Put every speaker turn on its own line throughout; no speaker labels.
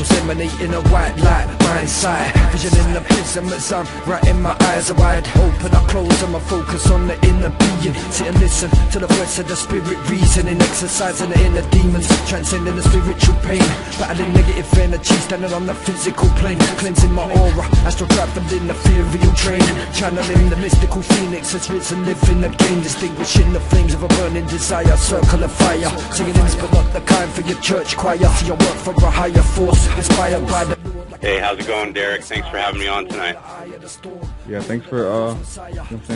candles emanating a white light, mind sight. Vision in the prism as I'm writing, my eyes are wide open. I close and I focus on the inner being. Sit and listen to the voice of the spirit reasoning, exercising the inner demons, transcending the spiritual pain, battling negative energy, standing on the physical plane, cleansing my aura, astral traveling the ethereal train, channeling the mystical phoenix has risen, living again, distinguishing the flames of a burning desire, circle of fire, singing hymns but not the kind for your church choir, see your work for a higher force, inspired by the Lord.
Hey, how's it going, Derek? Thanks for having me on tonight.
Yeah, thanks for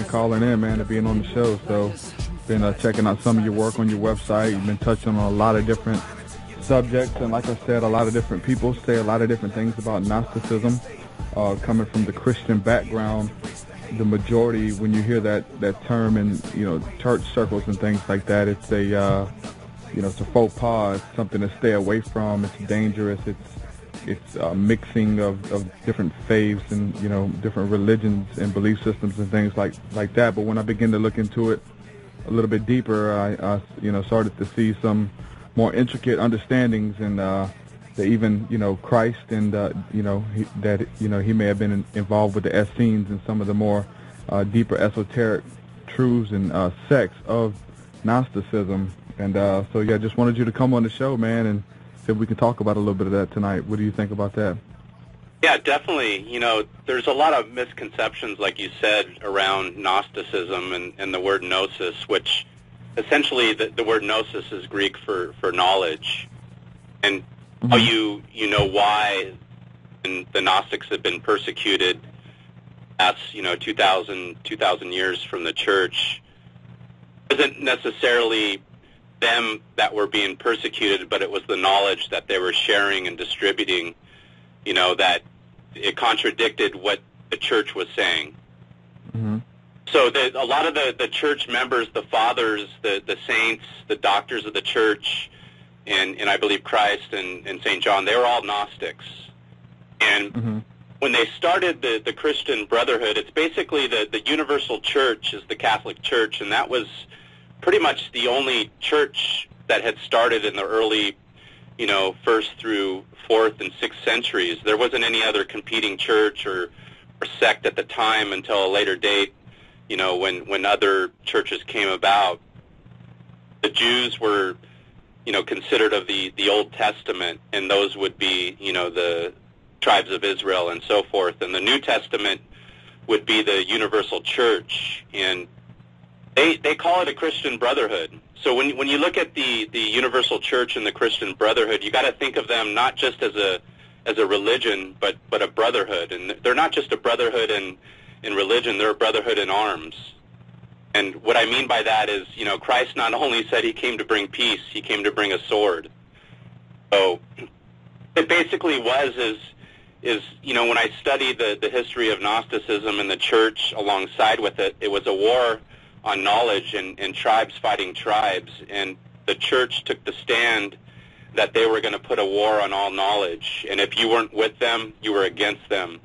calling in, man, and being on the show. So, been checking out some of your work on your website. You've been touching on a lot of different subjects, and like I said, a lot of different people say a lot of different things about Gnosticism. Coming from the Christian background, the majority, when you hear that term in church circles and things like that, it's a it's a faux pas. It's something to stay away from. It's dangerous. It's mixing of different faiths and different religions and belief systems and things like that. But when I began to look into it a little bit deeper, I started to see some more intricate understandings, and that even Christ and he may have been involved with the Essenes and some of the more deeper esoteric truths and sects of Gnosticism. And so yeah, just wanted you to come on the show, man, and see if we can talk about a little bit of that tonight. What do you think about that?
Yeah, definitely. There's a lot of misconceptions, like you said, around Gnosticism and the word Gnosis, which essentially the word Gnosis is Greek for knowledge. And how you know why the Gnostics have been persecuted as 2,000 years from the church isn't necessarily them that were being persecuted, but it was the knowledge that they were sharing and distributing, that it contradicted what the church was saying. Mm-hmm. So a lot of the church members, the fathers, the saints, the doctors of the church, and I believe Christ and St. John, they were all Gnostics. And when they started the Christian Brotherhood, it's basically the universal church is the Catholic Church, and that was pretty much the only church that had started in the early, 1st through 4th and 6th centuries. There wasn't any other competing church or sect at the time until a later date, when other churches came about. The Jews were, considered of the Old Testament, and those would be, the tribes of Israel and so forth. And the New Testament would be the universal church, and they call it a Christian Brotherhood. So when you look at the universal church and the Christian Brotherhood, you got to think of them not just as a religion, but a brotherhood. And they're not just a brotherhood in religion; they're a brotherhood in arms. And what I mean by that is, Christ not only said he came to bring peace, he came to bring a sword. So it basically is when I study the history of Gnosticism and the church alongside with it, it was a war on knowledge and tribes fighting tribes, and the church took the stand that they were going to put a war on all knowledge, and if you weren't with them, you were against them.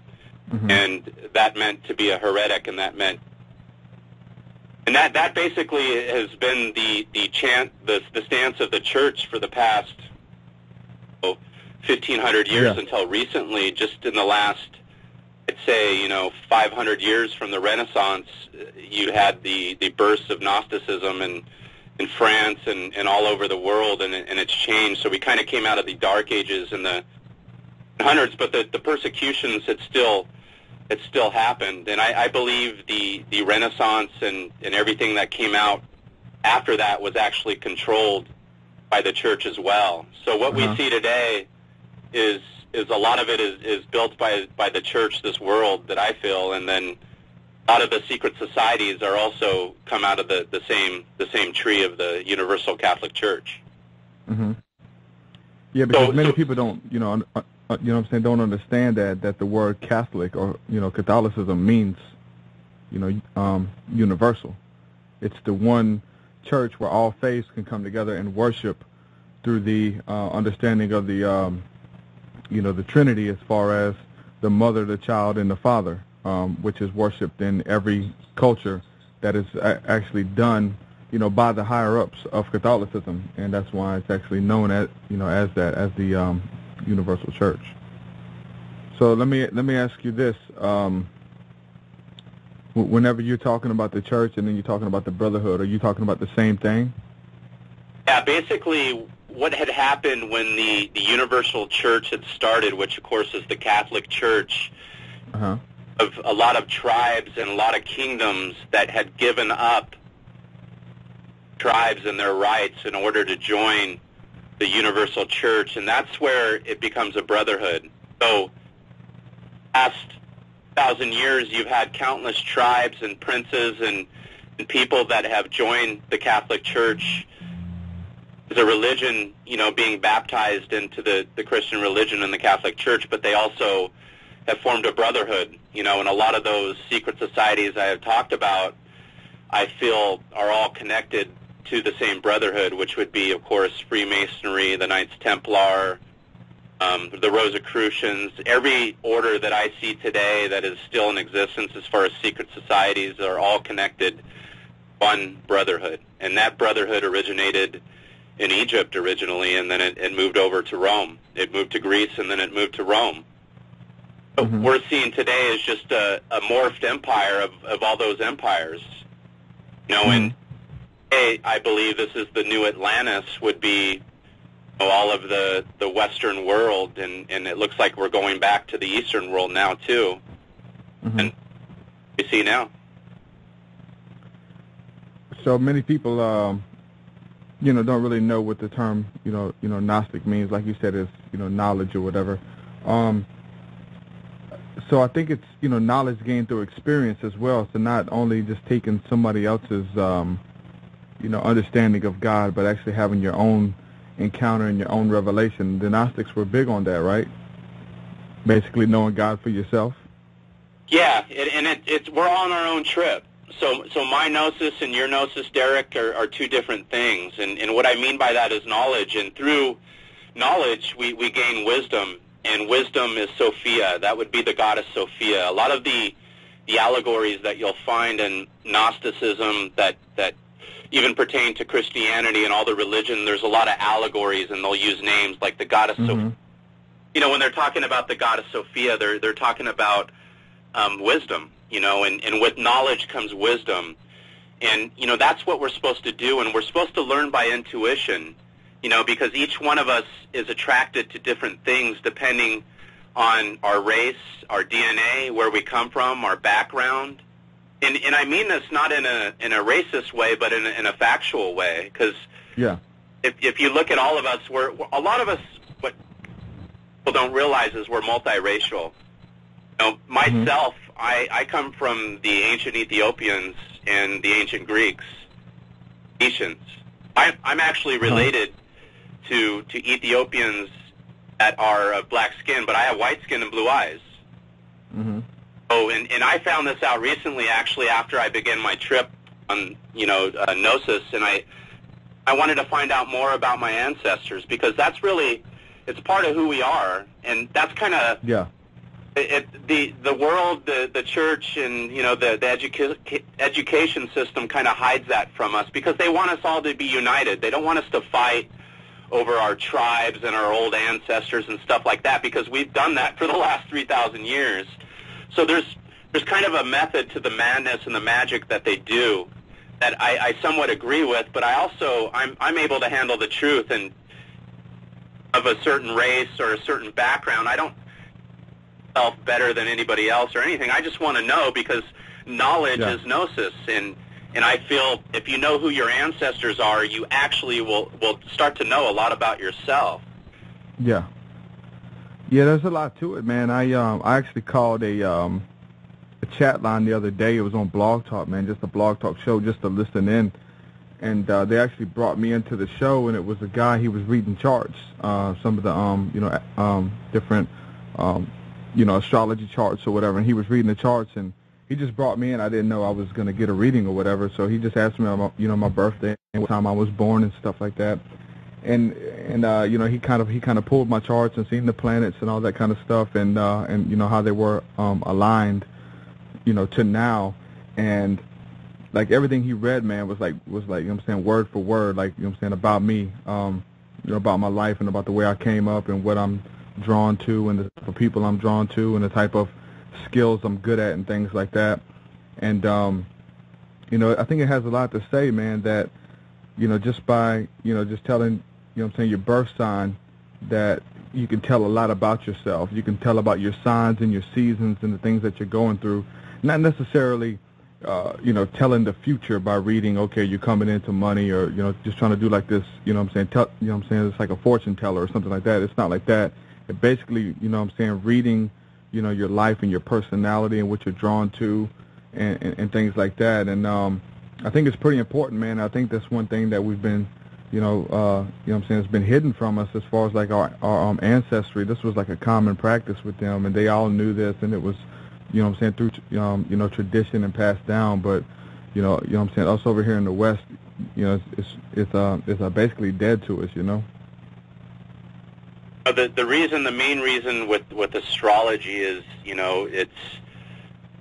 And that meant to be a heretic, and that basically has been the stance of the church for the past 1,500 years until recently. Just in the last, I'd say, 500 years from the Renaissance, you had the burst of Gnosticism in France and all over the world, and it's changed. So we kind of came out of the Dark Ages in the hundreds, but the persecutions had still happened. And I believe the Renaissance and everything that came out after that was actually controlled by the church as well. So what we see today is a lot of it is built by the church, this world that I feel, and then a lot of the secret societies are also come out of the same tree of the Universal Catholic Church.
Yeah, because many people don't, don't understand that the word Catholic or Catholicism means, universal. It's the one church where all faiths can come together and worship through the understanding of the the Trinity, as far as the Mother, the Child, and the Father, which is worshipped in every culture that is actually done, by the higher ups of Catholicism, and that's why it's actually known as, as that, as the universal church. So let me ask you this: whenever you're talking about the church and then you're talking about the Brotherhood, are you talking about the same thing?
Yeah, basically what had happened when the universal church had started, which of course is the Catholic Church, of a lot of tribes and a lot of kingdoms that had given up tribes and their rights in order to join the universal church, and that's where it becomes a brotherhood. So past 1,000 years, you've had countless tribes and princes and people that have joined the Catholic Church as a religion, you know, being baptized into the Christian religion and the Catholic Church, but they also have formed a brotherhood, you know, and a lot of those secret societies I have talked about, I feel, are all connected to the same brotherhood, which would be, of course, Freemasonry, the Knights Templar, the Rosicrucians. Every order that I see today that is still in existence as far as secret societies are all connected one brotherhood. And that brotherhood originated in Egypt originally, and then it moved over to Rome. It moved to Greece, and then it moved to Rome. What we're seeing today is just a morphed empire of all those empires. You know, and I believe this is the new Atlantis, would be, you know, all of the Western world, and it looks like we're going back to the Eastern world now too. And we see now.
So many people, you know, don't really know what the term, you know, Gnostic means. Like you said, it's, you know, knowledge or whatever. So I think it's, you know, knowledge gained through experience as well. So not only just taking somebody else's, you know, understanding of God, but actually having your own encounter and your own revelation. The Gnostics were big on that, right? Basically knowing God for yourself. Yeah,
we're on our own trip. So my Gnosis and your Gnosis, Derek, are two different things. And what I mean by that is knowledge. And through knowledge, we gain wisdom. And wisdom is Sophia. That would be the goddess Sophia. A lot of the allegories that you'll find in Gnosticism that even pertain to Christianity and all the religion, there's a lot of allegories, and they'll use names like the goddess Sophia. You know, when they're talking about the goddess Sophia, they're talking about wisdom, you know, and with knowledge comes wisdom. And, you know, that's what we're supposed to do, and we're supposed to learn by intuition, you know, because each one of us is attracted to different things depending on our race, our DNA, where we come from, our background. And I mean this not in a racist way, but in a factual way, because if you look at all of us, a lot of us, what people don't realize is we're multiracial. You know, myself, I come from the ancient Ethiopians and the ancient Greeks, Phoenicians. I'm actually related to Ethiopians that are of black skin, but I have white skin and blue eyes. Oh, and I found this out recently, actually, after I began my trip on, you know, Gnosis, and I wanted to find out more about my ancestors, because that's really, it's part of who we are, and that's kind of the world, the church, and, you know, the education system kind of hides that from us, because they want us all to be united. They don't want us to fight over our tribes and our old ancestors and stuff like that, because we've done that for the last 3,000 years. So there's kind of a method to the madness and the magic that they do that I somewhat agree with, but I'm able to handle the truth, and of a certain race or a certain background. I don't self better than anybody else or anything. I just want to know, because knowledge is Gnosis, and I feel if you know who your ancestors are, you actually will start to know a lot about yourself.
Yeah, there's a lot to it, man. I actually called a chat line the other day. It was on Blog Talk, man, just a Blog Talk show, just to listen in. And they actually brought me into the show, and it was a guy. He was reading charts, some of the different astrology charts or whatever. And he was reading the charts, and he just brought me in. I didn't know I was going to get a reading or whatever. So he just asked me about, my birthday and what time I was born and stuff like that. And he kind of pulled my charts and seen the planets and all that kind of stuff, and how they were aligned, to now. And like everything he read, man, was like word for word, like, about me, about my life and about the way I came up and what I'm drawn to, and the type of people I'm drawn to, and the type of skills I'm good at, and things like that. And you know, I think it has a lot to say, man, that, you know, just by, you know, just telling, you know what I'm saying, your birth sign, that you can tell a lot about yourself. You can tell about your signs and your seasons and the things that you're going through. Not necessarily, you know, telling the future by reading, okay, you're coming into money, or, you know, just trying to do like this, you know what I'm saying, you know what I'm saying, it's like a fortune teller or something like that. It's not like that. It basically, you know what I'm saying, reading, you know, your life and your personality and what you're drawn to, and things like that. And I think it's pretty important, man. I think that's one thing that we've been, you know what I'm saying, it's been hidden from us as far as like our ancestry. This was like a common practice with them, and they all knew this, and it was, you know what I'm saying, through you know, tradition and passed down. But you know what I'm saying, us over here in the West, you know, it's basically dead to us, you know.
The main reason with astrology is, you know, it's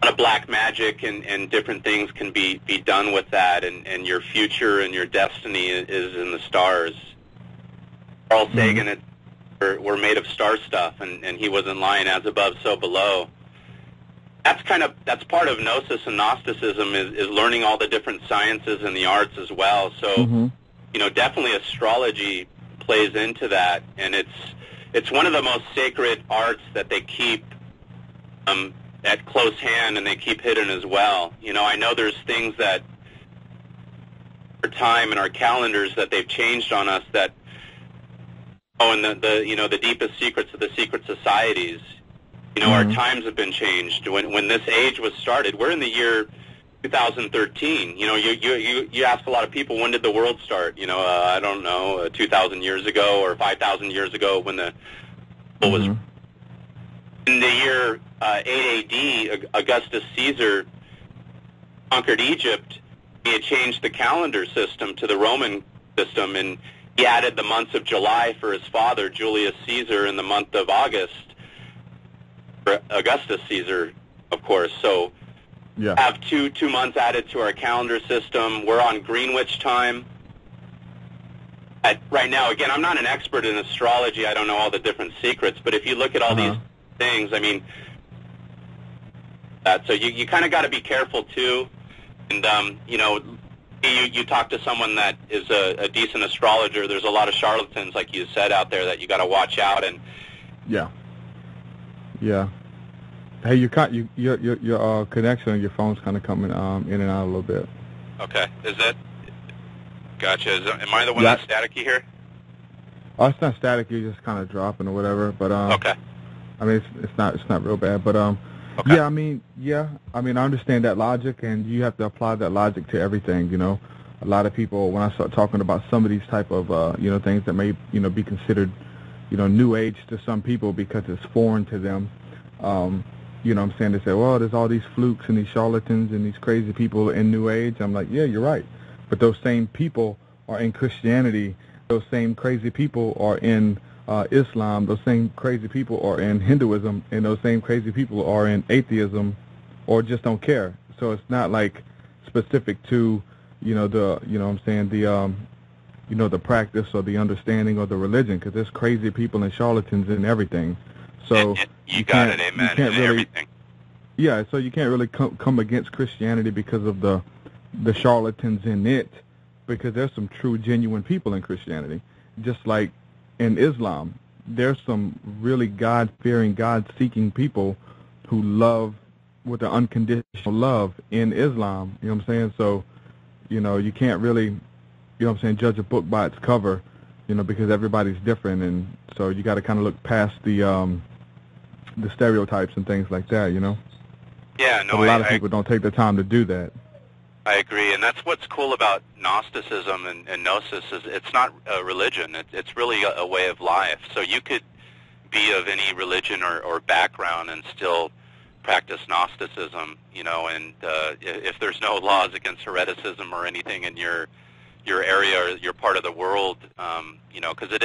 a lot of black magic, and different things can be done with that, and your future and your destiny is in the stars. Carl Sagan, we're made of star stuff, and he wasn't lying. As above, so below. That's part of Gnosis and Gnosticism is learning all the different sciences and the arts as well. So, you know, definitely astrology plays into that, and it's one of the most sacred arts that they keep at close hand, and they keep hidden as well. You know, I know there's things that our time and our calendars that they've changed on us that, and the you know, the deepest secrets of the secret societies. You know, our times have been changed. When this age was started, we're in the year 2013. You know, you ask a lot of people, when did the world start? You know, I don't know, 2,000 years ago or 5,000 years ago, when the world was. In the year 8 AD, Augustus Caesar conquered Egypt. He had changed the calendar system to the Roman system, and he added the months of July for his father, Julius Caesar, and the month of August for Augustus Caesar, of course. So have two months added to our calendar system. We're on Greenwich time. Right now, again, I'm not an expert in astrology. I don't know all the different secrets, but if you look at all these things, I mean, so you kind of got to be careful too. And you know, you talk to someone that is a decent astrologer. There's a lot of charlatans, like you said, out there that you got to watch out. And
hey, your connection on your phone's kind of coming in and out a little bit.
Okay, is that gotcha? Am I the one that's staticky here?
Oh, it's not staticky. You're just kind of dropping or whatever. But
okay.
I mean, it's not real bad, but okay. I mean, I understand that logic, and you have to apply that logic to everything. You know, a lot of people, when I start talking about some of these type of you know, things that may, you know, be considered, you know, new age to some people because it's foreign to them. You know what I'm saying? They say, well, there's all these flukes and these charlatans and these crazy people in New Age. I'm like, yeah, you're right. But those same people are in Christianity. Those same crazy people are in Islam. Those same crazy people are in Hinduism. And those same crazy people are in atheism, or just don't care. So it's not like specific to, you know, the, you know what I'm saying, the, you know, the practice or the understanding or the religion, because there's crazy people and charlatans in everything. So
you got it, amen, and really, everything.
Yeah, so you can't really come against Christianity because of the charlatans in it, because there's some true, genuine people in Christianity. Just like in Islam, there's some really God-fearing, God-seeking people who love with the unconditional love in Islam. You know what I'm saying? So, you know, you can't really, you know what I'm saying, judge a book by its cover, you know, because everybody's different, and so you got to kind of look past the stereotypes and things like that, you know?
Yeah, no,
but a lot of people don't take the time to do that.
I agree, and that's what's cool about Gnosticism and Gnosis is it's not a religion. It's really a way of life. So you could be of any religion or background and still practice Gnosticism, you know, and if there's no laws against hereticism or anything in your area or your part of the world, you know, because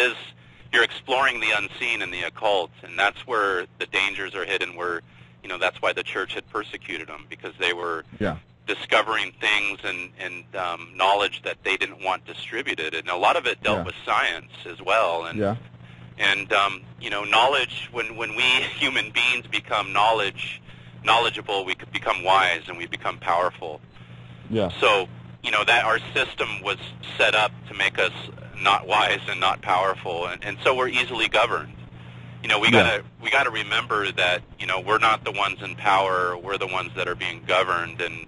you're exploring the unseen and the occult, and that's where the dangers are hidden, where, you know, that's why the church had persecuted them, because they were discovering things and knowledge that they didn't want distributed, and a lot of it dealt with science as well, and And, knowledge, when we human beings become knowledgeable, we could become wise and we become powerful.
Yeah.
So, that our system was set up to make us not wise and not powerful, and so we're easily governed. We gotta remember that, we're not the ones in power, we're the ones that are being governed, and,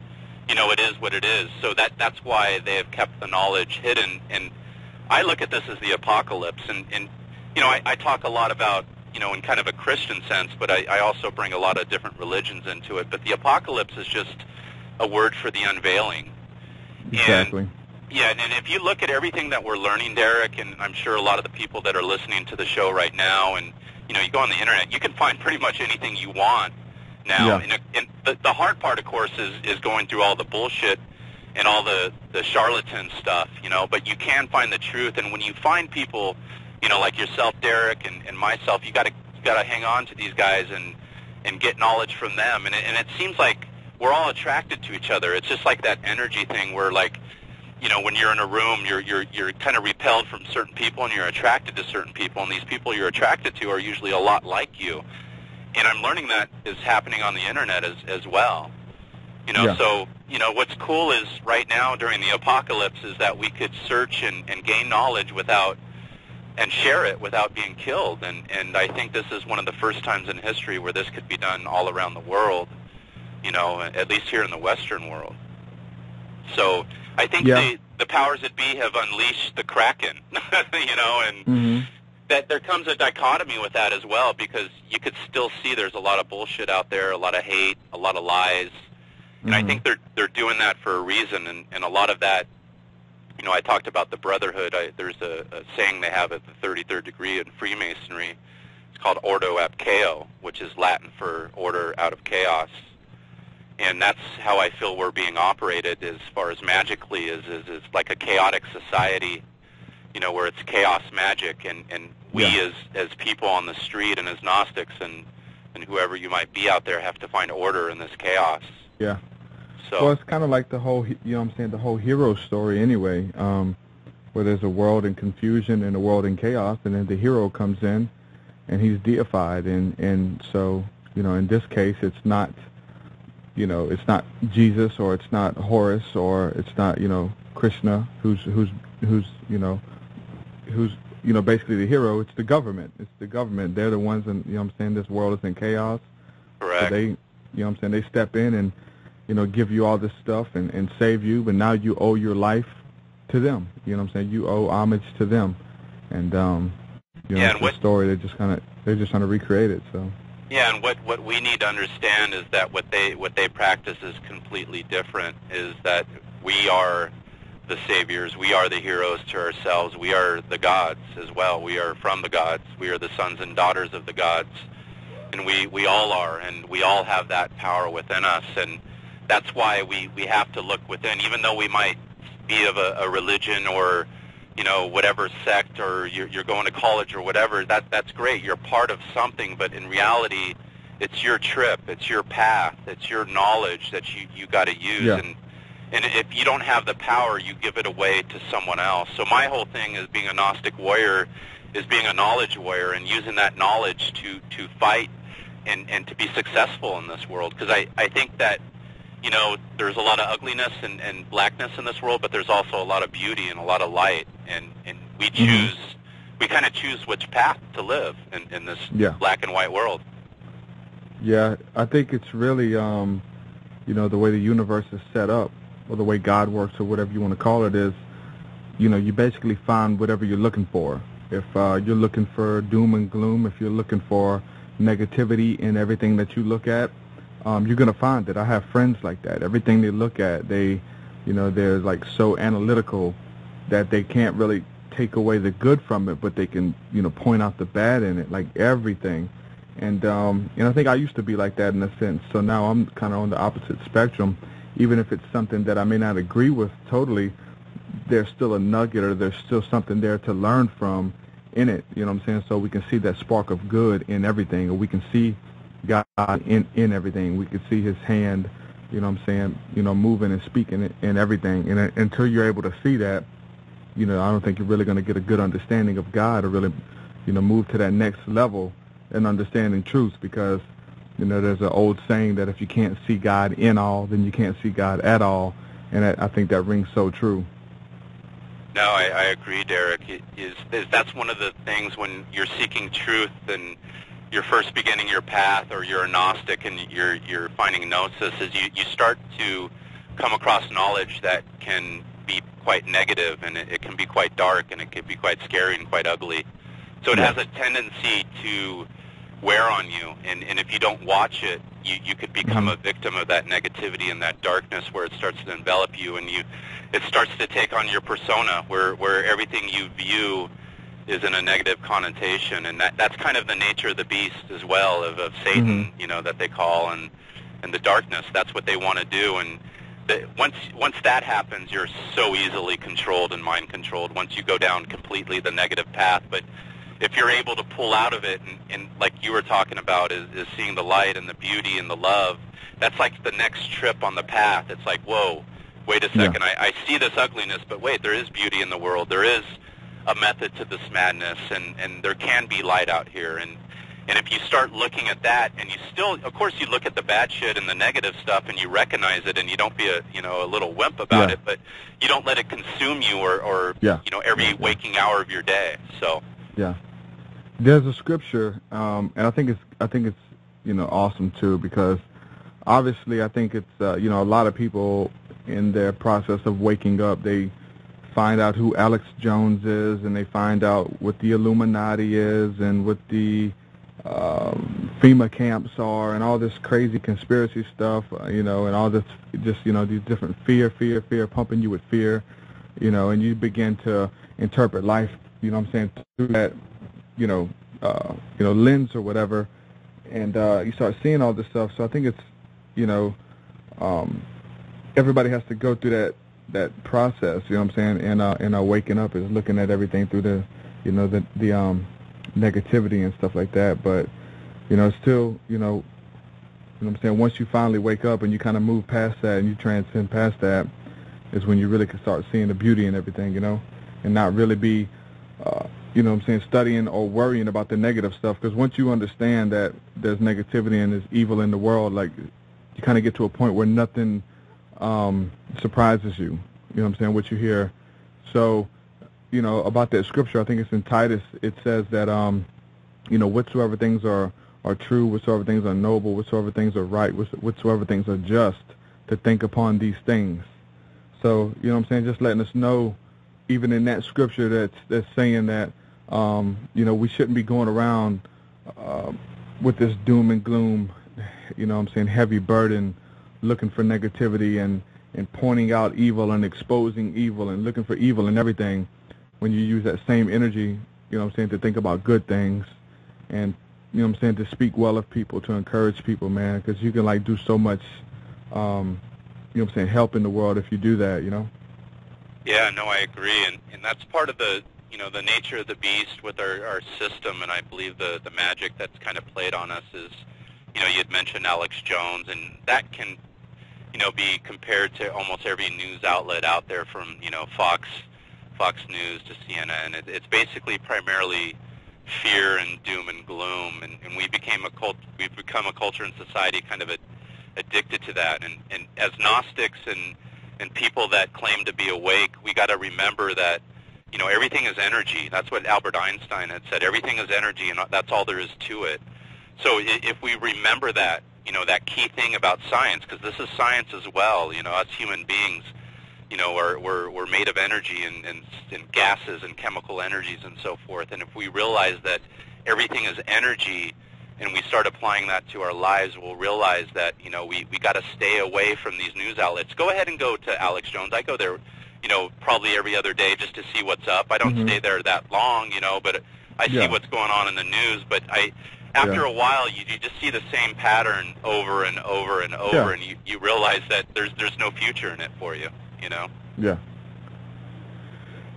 it is what it is. So that's why they have kept the knowledge hidden, and I look at this as the apocalypse, and I talk a lot about, in kind of a Christian sense, but I also bring a lot of different religions into it, but the apocalypse is just a word for the unveiling.
Exactly.
And, yeah, and if you look at everything that we're learning, Derek, and I'm sure a lot of the people that are listening to the show right now, and, you go on the internet, you can find pretty much anything you want now.
Yeah.
And the hard part, of course, is going through all the bullshit and all the charlatan stuff, but you can find the truth, and when you find people, like yourself, Derek, and myself, you gotta hang on to these guys and get knowledge from them, and it seems like we're all attracted to each other. It's just like that energy thing where, like, when you're in a room, you're kind of repelled from certain people, and you're attracted to certain people, and these people you're attracted to are usually a lot like you. And I'm learning that is happening on the internet as well.
Yeah.
So, what's cool is right now during the apocalypse is that we could search and gain knowledge and share it without being killed. And I think this is one of the first times in history where this could be done all around the world, at least here in the Western world. So I think the powers that be have unleashed the Kraken, and that there comes a dichotomy with that as well, because you could still see there's a lot of bullshit out there, a lot of hate, a lot of lies, and I think they're doing that for a reason, and a lot of that, I talked about the Brotherhood. There's a saying they have at the 33rd degree in Freemasonry. It's called Ordo ab Chaos, which is Latin for order out of chaos. And that's how I feel we're being operated as far as magically is like a chaotic society, where it's chaos magic, and we as people on the street and as Gnostics and whoever you might be out there have to find order in this chaos.
Yeah.
So,
well, it's kind of like the whole, the whole hero story anyway, where there's a world in confusion and a world in chaos, and then the hero comes in, and he's deified, and so, in this case, it's not, it's not Jesus, or it's not Horus, or it's not, Krishna, who's basically the hero. It's the government. It's the government. They're the ones, and this world is in chaos.
Correct.
So they, they step in and, give you all this stuff and save you, but now you owe your life to them. You owe homage to them, and it's a story. They're just trying to recreate it. So.
Yeah, and what we need to understand is that what they practice is completely different. Is that we are the saviors, we are the heroes to ourselves, we are the gods as well. We are from the gods. We are the sons and daughters of the gods, and we all are, and we all have that power within us, and that's why we have to look within, even though we might be of a religion or, whatever sect, or you're going to college or whatever, that's great. You're part of something, but in reality, it's your trip, it's your path, it's your knowledge that you got to use.
Yeah.
And if you don't have the power, you give it away to someone else. So my whole thing is being a Gnostic warrior is being a knowledge warrior and using that knowledge to fight and to be successful in this world. Because I think that, there's a lot of ugliness and blackness in this world, but there's also a lot of beauty and a lot of light. And we choose, we kind of choose which path to live in this black and white world.
Yeah, I think it's really, the way the universe is set up, or the way God works, or whatever you want to call it, is, you basically find whatever you're looking for. If you're looking for doom and gloom, if you're looking for negativity in everything that you look at, you're going to find it. I have friends like that. Everything they look at, they're like so analytical that they can't really take away the good from it, but they can, point out the bad in it, like everything. And I think I used to be like that in a sense. So now I'm kind of on the opposite spectrum. Even if it's something that I may not agree with totally, there's still a nugget, or there's still something there to learn from in it. You know what I'm saying? So we can see that spark of good in everything, or we can see God in everything. We can see His hand, moving and speaking in everything. And until you're able to see that, I don't think you're really going to get a good understanding of God, or really, move to that next level in understanding truth, because, there's an old saying that if you can't see God in all, then you can't see God at all, and I think that rings so true.
No, I agree, Derek. That's one of the things when you're seeking truth and you're first beginning your path, or you're a Gnostic and you're finding Gnosis, is you start to come across knowledge that can be quite negative, and it can be quite dark, and it can be quite scary and quite ugly. So it has a tendency to wear on you, and if you don't watch it, you could become a victim of that negativity and that darkness, where it starts to envelop you, and it starts to take on your persona, where everything you view is in a negative connotation, and that's kind of the nature of the beast as well, of Satan, that they call, and the darkness. That's what they want to do, and once that happens, you're so easily controlled and mind controlled once you go down completely the negative path. But if you're able to pull out of it, and like you were talking about, is seeing the light and the beauty and the love, that's like the next trip on the path. It's like, whoa, wait a second, I see this ugliness, but wait, there is beauty in the world. There is a method to this madness, and there can be light out here. And if you start looking at that, and you still, of course, you look at the bad shit and the negative stuff, and you recognize it, and you don't be a little wimp about it, but you don't let it consume you or every waking hour of your day. So
there's a scripture, and I think it's awesome too, because obviously I think it's a lot of people in their process of waking up, they find out who Alex Jones is, and they find out what the Illuminati is, and what the FEMA camps are, and all this crazy conspiracy stuff, and all this just these different fear pumping you with fear, and you begin to interpret life, through that lens or whatever, and you start seeing all this stuff. So I think it's everybody has to go through that process, and waking up is looking at everything through the the negativity and stuff like that. But still, once you finally wake up and you kind of move past that and you transcend past that, is when you really can start seeing the beauty in everything, and not really be studying or worrying about the negative stuff. Because once you understand that there's negativity and there's evil in the world, like, you kind of get to a point where nothing surprises you, what you hear. So, about that scripture, I think it's in Titus, it says that, whatsoever things are true, whatsoever things are noble, whatsoever things are right, whatsoever things are just, to think upon these things. So, just letting us know, even in that scripture that's saying that, we shouldn't be going around with this doom and gloom, heavy burden, looking for negativity and pointing out evil and exposing evil and looking for evil and everything, when you use that same energy, to think about good things and, to speak well of people, to encourage people, man, because you can, do so much, help in the world if you do that,
Yeah, no, I agree, and that's part of the, the nature of the beast with our system, and I believe the magic that's kind of played on us is, you had mentioned Alex Jones, and that can, be compared to almost every news outlet out there, from, Fox News to CNN. It's basically primarily fear and doom and gloom, and we've become a culture and society kind of addicted to that. And as Gnostics and people that claim to be awake, we got to remember that, everything is energy. That's what Albert Einstein had said. Everything is energy, and that's all there is to it. So if we remember that, that key thing about science, because this is science as well, us human beings, we're made of energy and gases and chemical energies and so forth. And if we realize that everything is energy, and we start applying that to our lives, we'll realize that, we got to stay away from these news outlets. Go ahead and go to Alex Jones. I go there, probably every other day just to see what's up. I don't stay there that long, but I see what's going on in the news. But after a while, you just see the same pattern over and over and over, and you realize that there's no future in it for you,
Yeah,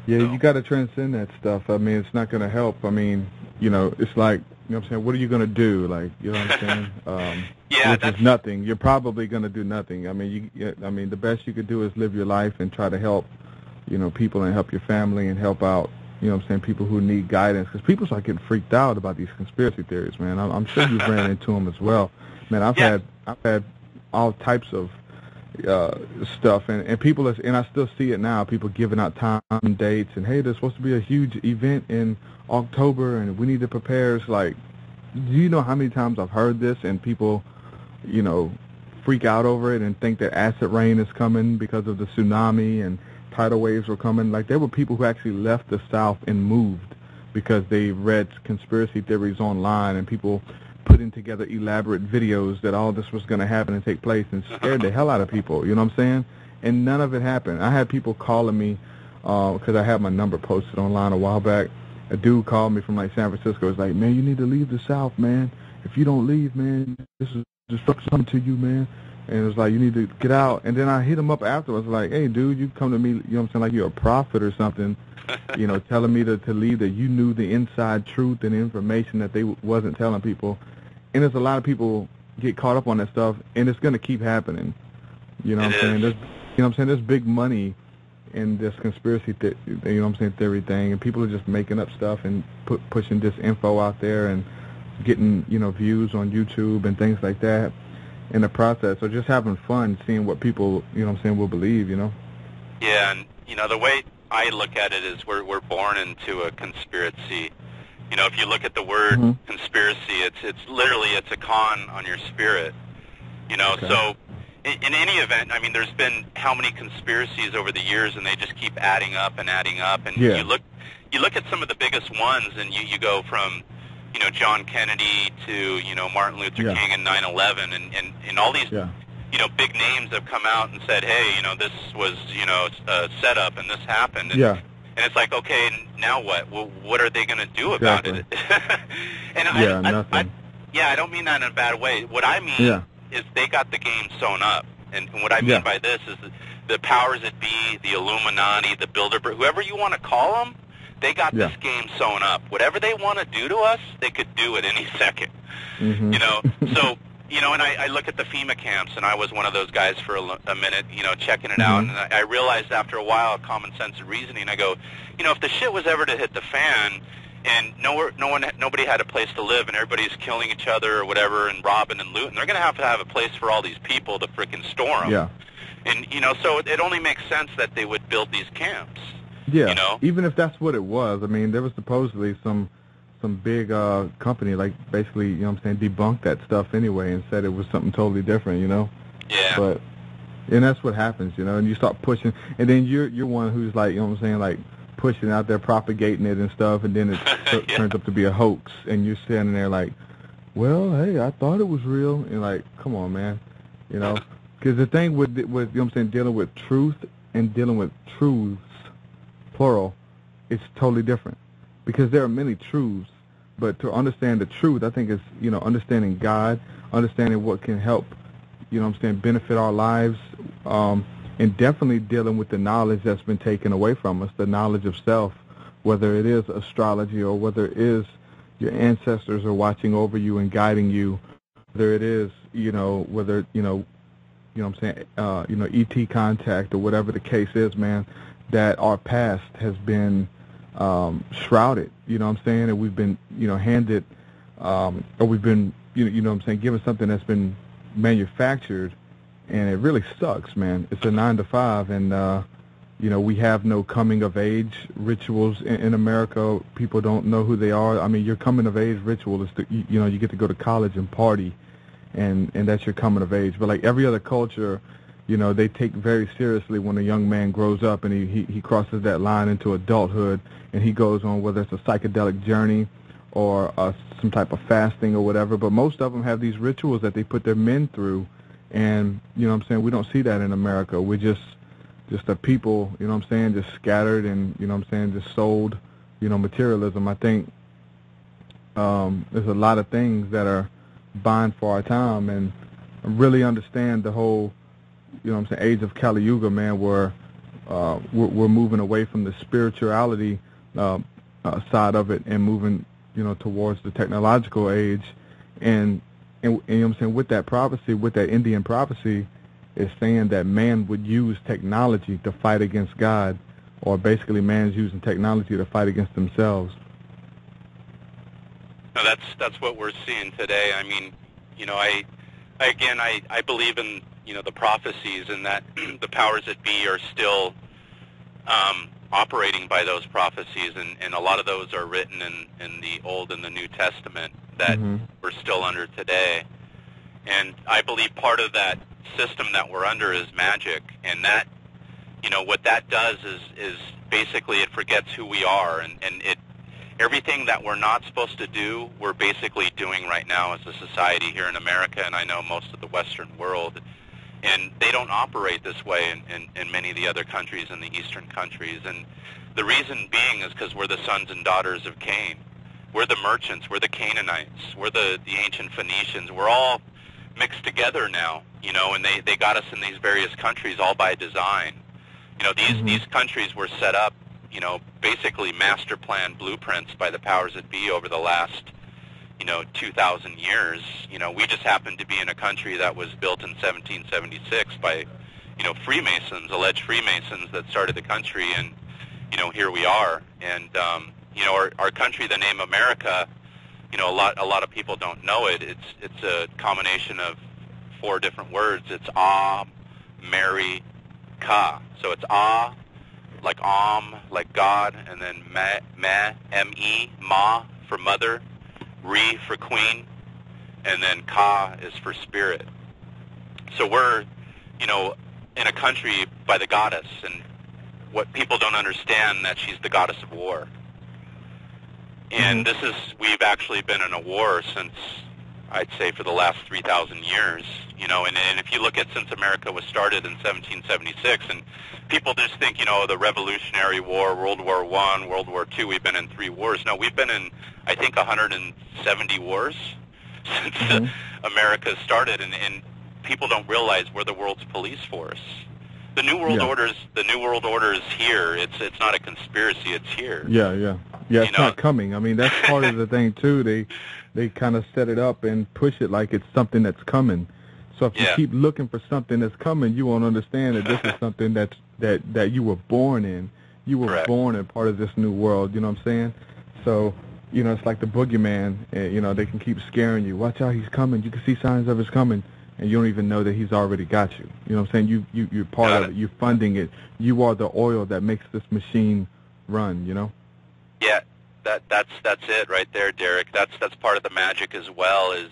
you got to transcend that stuff. I mean, it's not going to help. I mean, it's like, what are you going to do? Like, you know what I'm saying? Which is nothing. You're probably going to do nothing. I mean, the best you could do is live your life and try to help, people, and help your family and help out, you know what I'm saying, people who need guidance, because people start getting freaked out about these conspiracy theories, man. I'm sure you've ran into them as well. Man, I've had all types of stuff, and people, and I still see it now, people giving out time and dates, and hey, there's supposed to be a huge event in October, and we need to prepare. It's like, do you know how many times I've heard this, and people, you know, freak out over it and think that acid rain is coming because of the tsunami and tidal waves were coming? Like, there were people who actually left the South and moved because they read conspiracy theories online, and people putting together elaborate videos that all this was going to happen and take place, and scared the hell out of people, you know what I'm saying? And none of it happened. I had people calling me, because I had my number posted online a while back. A dude called me from, like, San Francisco. He's like, man, you need to leave the South, man. If you don't leave, man, this is destruction coming to you, man. And it was like, you need to get out. And then I hit him up afterwards, like, hey, dude, you come to me, you know what I'm saying, like you're a prophet or something, you know, telling me to leave, that you knew the inside truth and information that they wasn't telling people. And there's a lot of people get caught up on that stuff, and it's going to keep happening. You know what I'm saying? There's, you know what I'm saying? There's big money in this conspiracy, you know what I'm saying, theory thing, and people are just making up stuff and pushing this info out there and getting, you know, views on YouTube and things like that in the process. So just having fun, seeing what people, you know what I'm saying, will believe, you know?
Yeah, and, you know, the way I look at it is we're born into a conspiracy. You know, if you look at the word conspiracy, it's literally, it's a con on your spirit. You know, so in any event, I mean, there's been how many conspiracies over the years, and they just keep adding up and adding up. And you look at some of the biggest ones, and you go from, you know, John Kennedy to, you know, Martin Luther King and 9/11, and all these, you know, big names have come out and said, hey, you know, this was, you know, a setup, and this happened. And, and it's like, okay, now what? Well, what are they going to do about it? And I don't mean that in a bad way. What I mean is they got the game sewn up. And what I mean by this is the powers that be, the Illuminati, the Bilderberg, whoever you want to call them, they got this game sewn up. Whatever they want to do to us, they could do it any second. You know, so, you know, and I look at the FEMA camps, and I was one of those guys for a minute, you know, checking it out, and I realized after a while, common sense and reasoning, I go, you know, if the shit was ever to hit the fan, and nobody had a place to live, and everybody's killing each other or whatever, and robbing and looting, they're going to have a place for all these people to frickin' store them. And, you know, so it only makes sense that they would build these camps. You know?
Even if that's what it was. I mean, there was supposedly some big company, like, basically, you know what I'm saying, debunked that stuff anyway and said it was something totally different, you know? But, and that's what happens, you know, and you start pushing, and then you're one who's, like, you know what I'm saying, like, pushing out there, propagating it and stuff, and then it turns up to be a hoax, and you're standing there like, well, hey, I thought it was real, and like, come on, man, you know? Because the thing with, you know what I'm saying, dealing with truth and dealing with truths, plural, it's totally different. Because there are many truths, but to understand the truth, I think it's, you know, understanding God, understanding what can help, you know what I'm saying, benefit our lives, and definitely dealing with the knowledge that's been taken away from us, the knowledge of self, whether it is astrology or whether it is your ancestors are watching over you and guiding you, whether it is, you know, whether, you know what I'm saying, you know, ET contact or whatever the case is, man, that our past has been shrouded, you know what I'm saying, and we've been, you know, handed, or we've been, you know what I'm saying, given something that's been manufactured, and it really sucks, man. It's a 9-to-5, and, you know, we have no coming-of-age rituals in America. People don't know who they are. I mean, your coming-of-age ritual is, you know, you get to go to college and party, and that's your coming-of-age. But like every other culture, you know, they take very seriously when a young man grows up and he crosses that line into adulthood, and he goes on, whether it's a psychedelic journey or some type of fasting or whatever. But most of them have these rituals that they put their men through, and, you know what I'm saying, we don't see that in America. We're just a people, you know what I'm saying, just scattered and, you know what I'm saying, just sold, you know, materialism. I think there's a lot of things that are buying for our time, and really understand the whole, you know what I'm saying, age of Kali Yuga, man, where we're moving away from the spirituality side of it and moving, you know, towards the technological age. And you know what I'm saying, with that prophecy, with that Indian prophecy, is saying that man would use technology to fight against God, or basically man's using technology to fight against themselves.
No, that's what we're seeing today. I mean, I believe in, the prophecies, and that the powers that be are still operating by those prophecies, and a lot of those are written in the Old and the New Testament that we're still under today. And I believe part of that system that we're under is magic, and that, what that does is basically it forgets who we are, and everything that we're not supposed to do, we're basically doing right now as a society here in America, and I know most of the Western world. And they don't operate this way in many of the other countries, in the Eastern countries. And the reason being is because we're the sons and daughters of Cain. We're the merchants. We're the Canaanites. We're the ancient Phoenicians. We're all mixed together now, and they got us in these various countries all by design. These countries were set up, basically master plan blueprints by the powers that be over the last 2,000 years. We just happened to be in a country that was built in 1776 by, Freemasons, alleged Freemasons that started the country, and, here we are. And, our country, the name America, a lot of people don't know it. It's a combination of 4 different words. It's Mary, Ka. So it's like like God, and then M-E, Ma for mother, Re for queen, and then Ka is for spirit. So we're, in a country by the goddess, and what people don't understand, that she's the goddess of war. And we've actually been in a war since, I'd say, for the last 3,000 years, and if you look at since America was started in 1776, and people just think, the Revolutionary War, World War I, World War II, we've been in 3 wars. No, we've been in, I think, 170 wars since America started, and people don't realize we're the world's police force. The New World Order is here. It's not a conspiracy. It's here.
Yeah. It's not coming. I mean, that's part of the thing too. They kind of set it up and push it like it's something that's coming. So if you keep looking for something that's coming, you won't understand that this is something that you were born in. You were born in part of this new world. You know what I'm saying? So, it's like the boogeyman. They can keep scaring you. Watch out, he's coming. You can see signs of his coming, and you don't even know that he's already got you. You know what I'm saying? You're part of it. You're funding it. You are the oil that makes this machine run.
Yeah, that's it right there, Derek. That's part of the magic as well. Is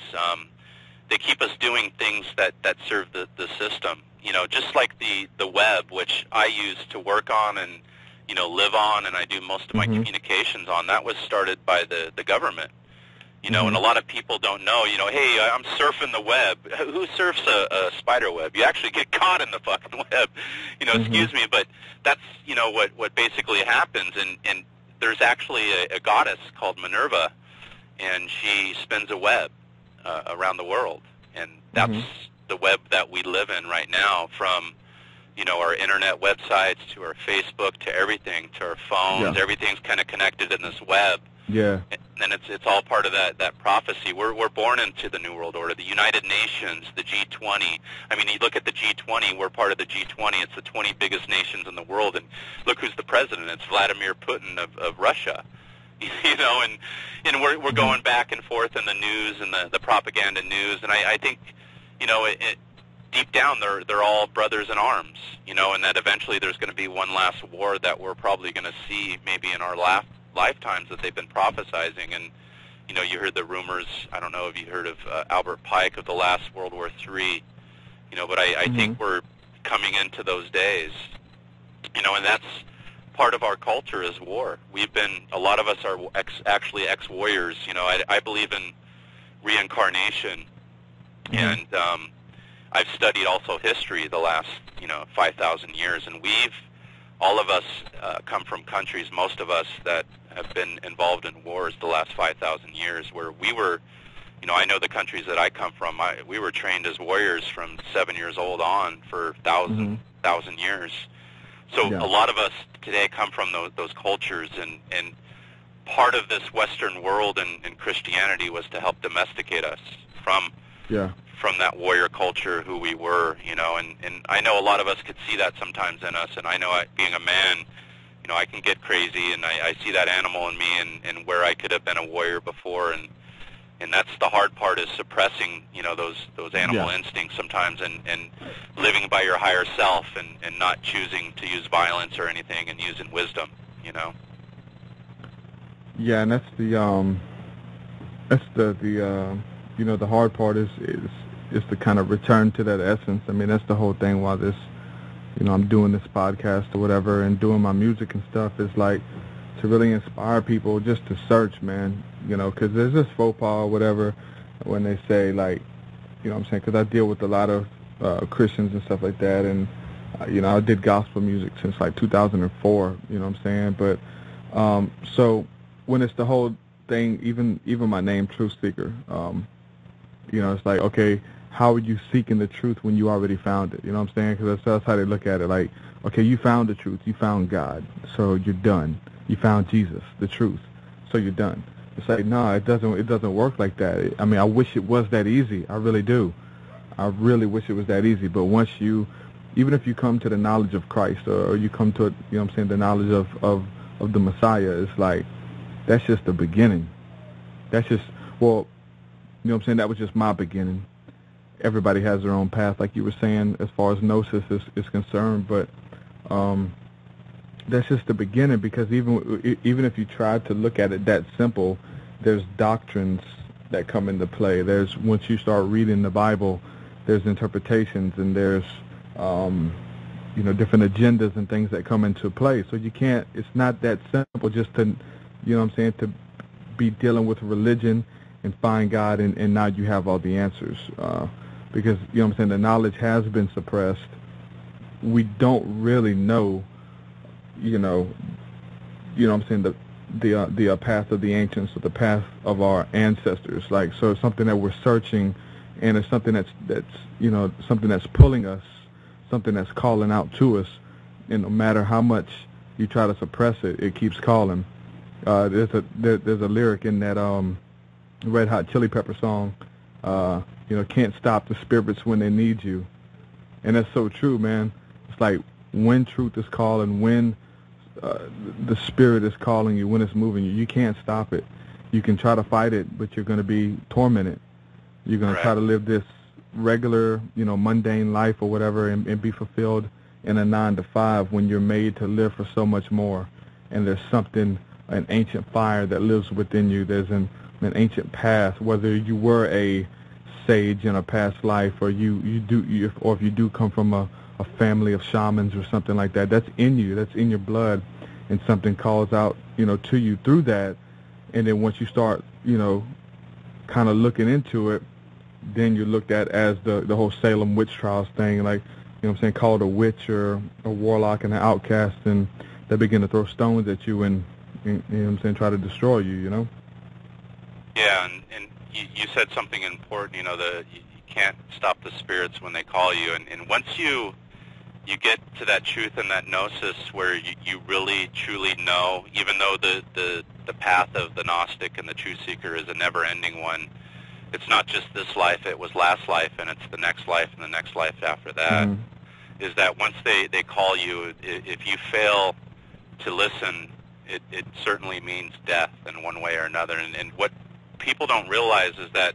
they keep us doing things that serve the system. Just like the web, which I use to work on and live on, and I do most of my communications on. That was started by the government. And a lot of people don't know, hey, I'm surfing the web. Who surfs a spider web? You actually get caught in the fucking web. Excuse me, but that's, what basically happens. And there's actually a goddess called Minerva, and she spins a web around the world. And that's the web that we live in right now, from, our internet websites to our Facebook to everything, to our phones. Yeah. Everything's kind of connected in this web.
Yeah.
And it's all part of that prophecy. We're born into the New World Order, the United Nations, the G20. I mean, you look at the G20, we're part of the G20. It's the 20 biggest nations in the world, and look who's the president. It's Vladimir Putin of Russia. And we're going back and forth in the news and the propaganda news, and I think, deep down they're all brothers in arms, and that eventually there's going to be one last war that we're probably going to see maybe in our lifetimes that they've been prophesizing. And you heard the rumors. I don't know if you heard of Albert Pike of the last World War III, but I think we're coming into those days, and that's part of our culture is war. A lot of us are actually ex-warriors. I believe in reincarnation, and I've studied also history the last 5,000 years, and all of us come from countries, most of us, that have been involved in wars the last 5,000 years, where we were, I know the countries that I come from, we were trained as warriors from 7 years old on for thousand years. So a lot of us today come from those cultures, and part of this Western world and Christianity was to help domesticate us from that warrior culture, who we were, and I know a lot of us could see that sometimes in us, and I know being a man, you know, I can get crazy, and I see that animal in me, and where I could have been a warrior before, and that's the hard part, is suppressing, you know, those animal instincts sometimes, and living by your higher self, and not choosing to use violence or anything, and using wisdom, you know.
Yeah, and that's the you know, the hard part is to kind of return to that essence. I mean, that's the whole thing why this, you know, I'm doing this podcast or whatever and doing my music and stuff, is like to really inspire people just to search, man, you know, because there's this faux pas or whatever when they say, like, you know what I'm saying, because I deal with a lot of Christians and stuff like that, and you know, I did gospel music since like 2004, you know what I'm saying, but so when it's the whole thing, even my name, TruthSeekah, you know, it's like, okay, how are you seeking the truth when you already found it? You know what I'm saying? Because that's how they look at it. Like, okay, you found the truth, you found God, so you're done. You found Jesus, the truth, so you're done. It's like, no, it doesn't work like that. I mean, I wish it was that easy. I really do. I really wish it was that easy. But once you, even if you come to the knowledge of Christ, or you come to, you know what I'm saying, the knowledge of the Messiah, it's like, that's just the beginning. That's just, well, you know what I'm saying, that was just my beginning. Everybody has their own path, like you were saying, as far as Gnosis is concerned, but that's just the beginning, because even if you try to look at it that simple, there's doctrines that come into play. There's, once you start reading the Bible, there's interpretations, and there's you know, different agendas and things that come into play. So you can't, it's not that simple just to, you know what I'm saying, to be dealing with religion and find God, and now you have all the answers. Because, you know what I'm saying, the knowledge has been suppressed. We don't really know, you know what I'm saying, the path of the ancients, or the path of our ancestors. Like, so it's something that we're searching, and it's something that's you know, something that's pulling us, something that's calling out to us, and no matter how much you try to suppress it, it keeps calling. There's a lyric in that Red Hot Chili Pepper song, you know, can't stop the spirits when they need you. And that's so true, man. It's like, when truth is calling, when the spirit is calling you, when it's moving you, you can't stop it. You can try to fight it, but you're going to be tormented. You're going to try to live this regular, you know, mundane life or whatever, and be fulfilled in a 9-to-5, when you're made to live for so much more. And there's something, an ancient fire that lives within you. There's an ancient past, whether you were a sage in a past life, or or if you do come from a family of shamans or something like that. That's in you. That's in your blood, and something calls out, you know, to you through that. And then once you start, you know, kind of looking into it, then you're looked at as the whole Salem witch trials thing, like, you know what I'm saying, called a witch or a warlock and an outcast, and they begin to throw stones at you and you know what I'm saying, try to destroy you, you know?
Yeah, and you said something important, you know, you can't stop the spirits when they call you, and once you get to that truth and that gnosis where you really truly know, even though the path of the Gnostic and the true seeker is a never-ending one, it's not just this life, it was last life, and it's the next life and the next life after that, is that once they call you, if you fail to listen, it certainly means death in one way or another. And what people don't realize is that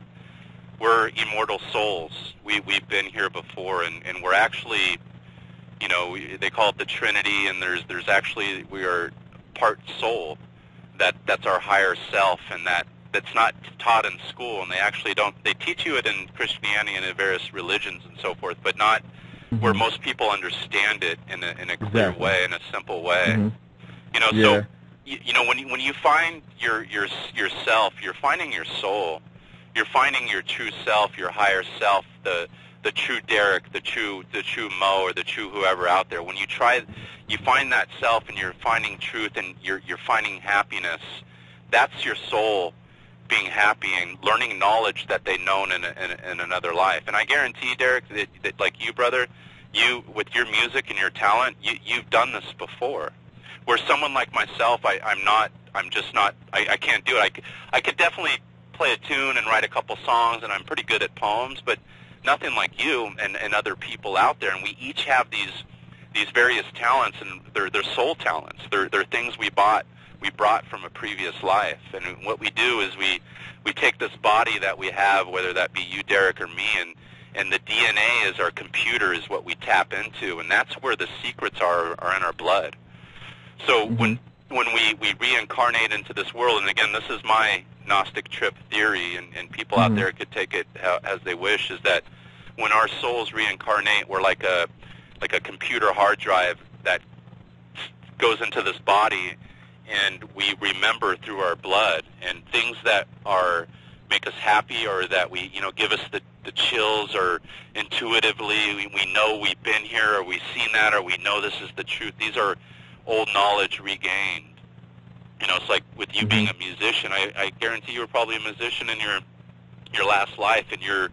we're immortal souls. We've been here before, and we're actually, you know, they call it the Trinity, and there's actually, we are part soul. That's our higher self, and that's not taught in school, and they actually don't. They teach you it in Christianity and in various religions and so forth, but not where most people understand it in a clear way, in a simple way. You know, so you know, when you find yourself, you're finding your soul, you're finding your true self, your higher self, the true Derek, the true Mo, or the true whoever out there. When you find that self, and you're finding truth, and you're finding happiness. That's your soul being happy and learning knowledge that they've known in another life. And I guarantee, Derek, that like you, brother, you, with your music and your talent, you've done this before. Where someone like myself, I can't do it. I could definitely play a tune and write a couple songs, and I'm pretty good at poems, but nothing like you and other people out there. And we each have these various talents, and they're soul talents. They're things we brought from a previous life. And what we do is we take this body that we have, whether that be you, Derek, or me, and the DNA is our computer, is what we tap into, and that's where the secrets are in our blood. So when we reincarnate into this world, and again, this is my Gnostic trip theory, and people out there could take it as they wish, is that when our souls reincarnate, we're like a computer hard drive that goes into this body, and we remember through our blood, and things that make us happy, or that give us the chills, or intuitively we know we've been here, or we've seen that, or we know this is the truth. These are old knowledge regained. It's like with you being a musician. I guarantee you were probably a musician in your last life, and you're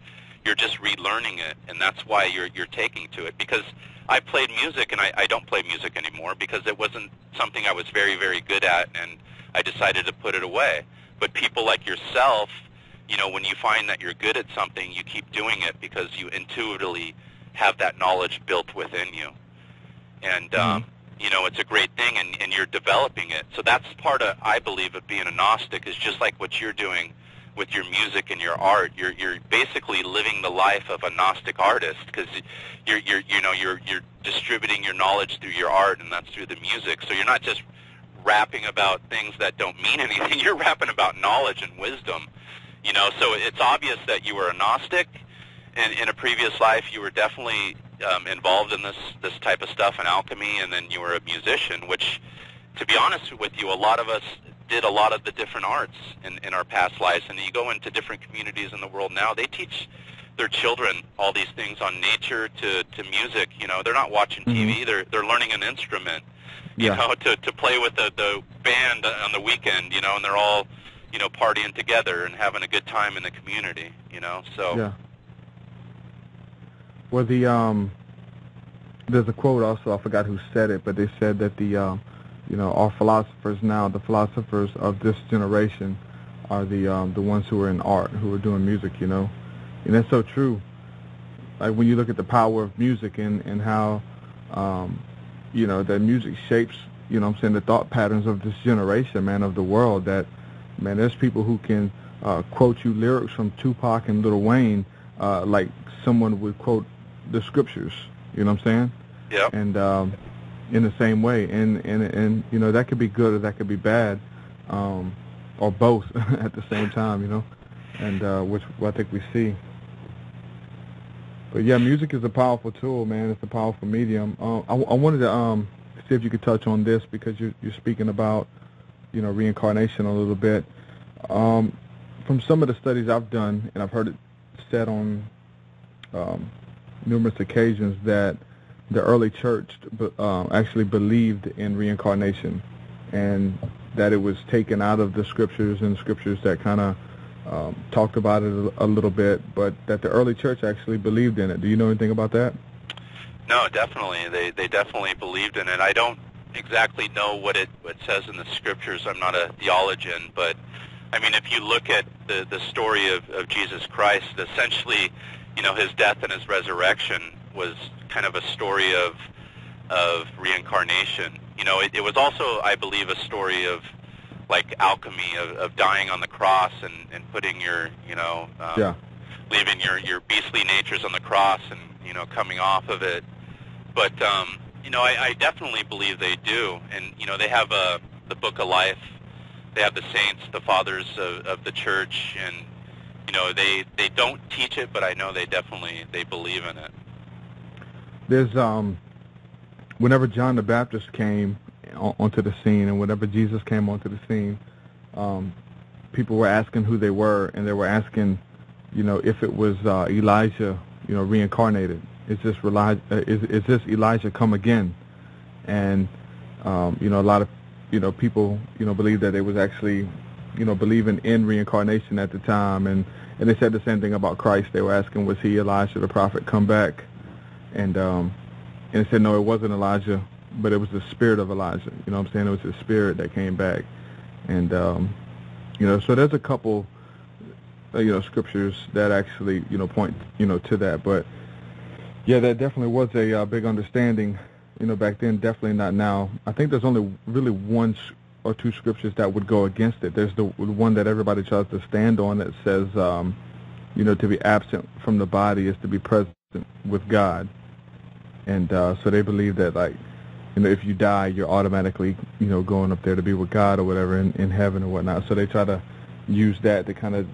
just relearning it, and that's why you're taking to it. Because I played music, and I don't play music anymore because it wasn't something I was very, very good at, and I decided to put it away. But people like yourself, when you find that you're good at something, you keep doing it because you intuitively have that knowledge built within you. And it's a great thing, and you're developing it. So that's part of, I believe, of being a Gnostic, is just like what you're doing with your music and your art. You're basically living the life of a Gnostic artist, because you're distributing your knowledge through your art, and that's through the music. So you're not just rapping about things that don't mean anything. You're rapping about knowledge and wisdom. So it's obvious that you were a Gnostic, and in a previous life you were definitely involved in this type of stuff, in alchemy, and then you were a musician, which, to be honest with you, a lot of us did a lot of the different arts in our past lives. And you go into different communities in the world now, they teach their children all these things, on nature to music. They're not watching TV, they're learning an instrument, to play with the band on the weekend, and they're all partying together and having a good time in the community, so.
Yeah. Well, there's a quote also, I forgot who said it, but they said that our philosophers now, the philosophers of this generation, are the ones who are in art, who are doing music, and that's so true. Like when you look at the power of music and how, that music shapes, the thought patterns of this generation, man, of the world. That, man, there's people who can quote you lyrics from Tupac and Lil Wayne like someone would quote the scriptures. You know what I'm saying?
Yeah. And
in the same way, and that could be good or that could be bad, or both at the same time, and which I think we see. But yeah, music is a powerful tool, man. It's a powerful medium. I wanted to see if you could touch on this, because you're speaking about reincarnation a little bit. From some of the studies I've done, and I've heard it said on numerous occasions, that the early church actually believed in reincarnation, and that it was taken out of the scriptures, and scriptures that kind of talked about it a little bit, but that the early church actually believed in it. Do you know anything about that?
No, definitely. They definitely believed in it. I don't exactly know what it says in the scriptures. I'm not a theologian, but I mean, if you look at the story of Jesus Christ, essentially, his death and his resurrection was kind of a story of reincarnation. It was also, I believe, a story of like alchemy, of dying on the cross and putting your, leaving your beastly natures on the cross and, coming off of it. But, I definitely believe they do. And, they have the Book of Life. They have the saints, the fathers of the church, and, they don't teach it, but I know they believe in it.
There's, whenever John the Baptist came onto the scene, and whenever Jesus came onto the scene, people were asking who they were, and they were asking, if it was Elijah, reincarnated. Is this Elijah come again? And a lot of people believe that it was actually believing in reincarnation at the time, and they said the same thing about Christ. They were asking, was he Elijah the prophet come back? And they said no, it wasn't Elijah, but it was the spirit of Elijah. It was the spirit that came back. And so there's a couple scriptures that actually point to that. But yeah, that definitely was a big understanding back then, definitely not now. I think there's only really one or two scriptures that would go against it. There's the one that everybody tries to stand on that says, to be absent from the body is to be present with God. And so they believe that, like, if you die, you're automatically, going up there to be with God or whatever in heaven or whatnot. So they try to use that to kind of,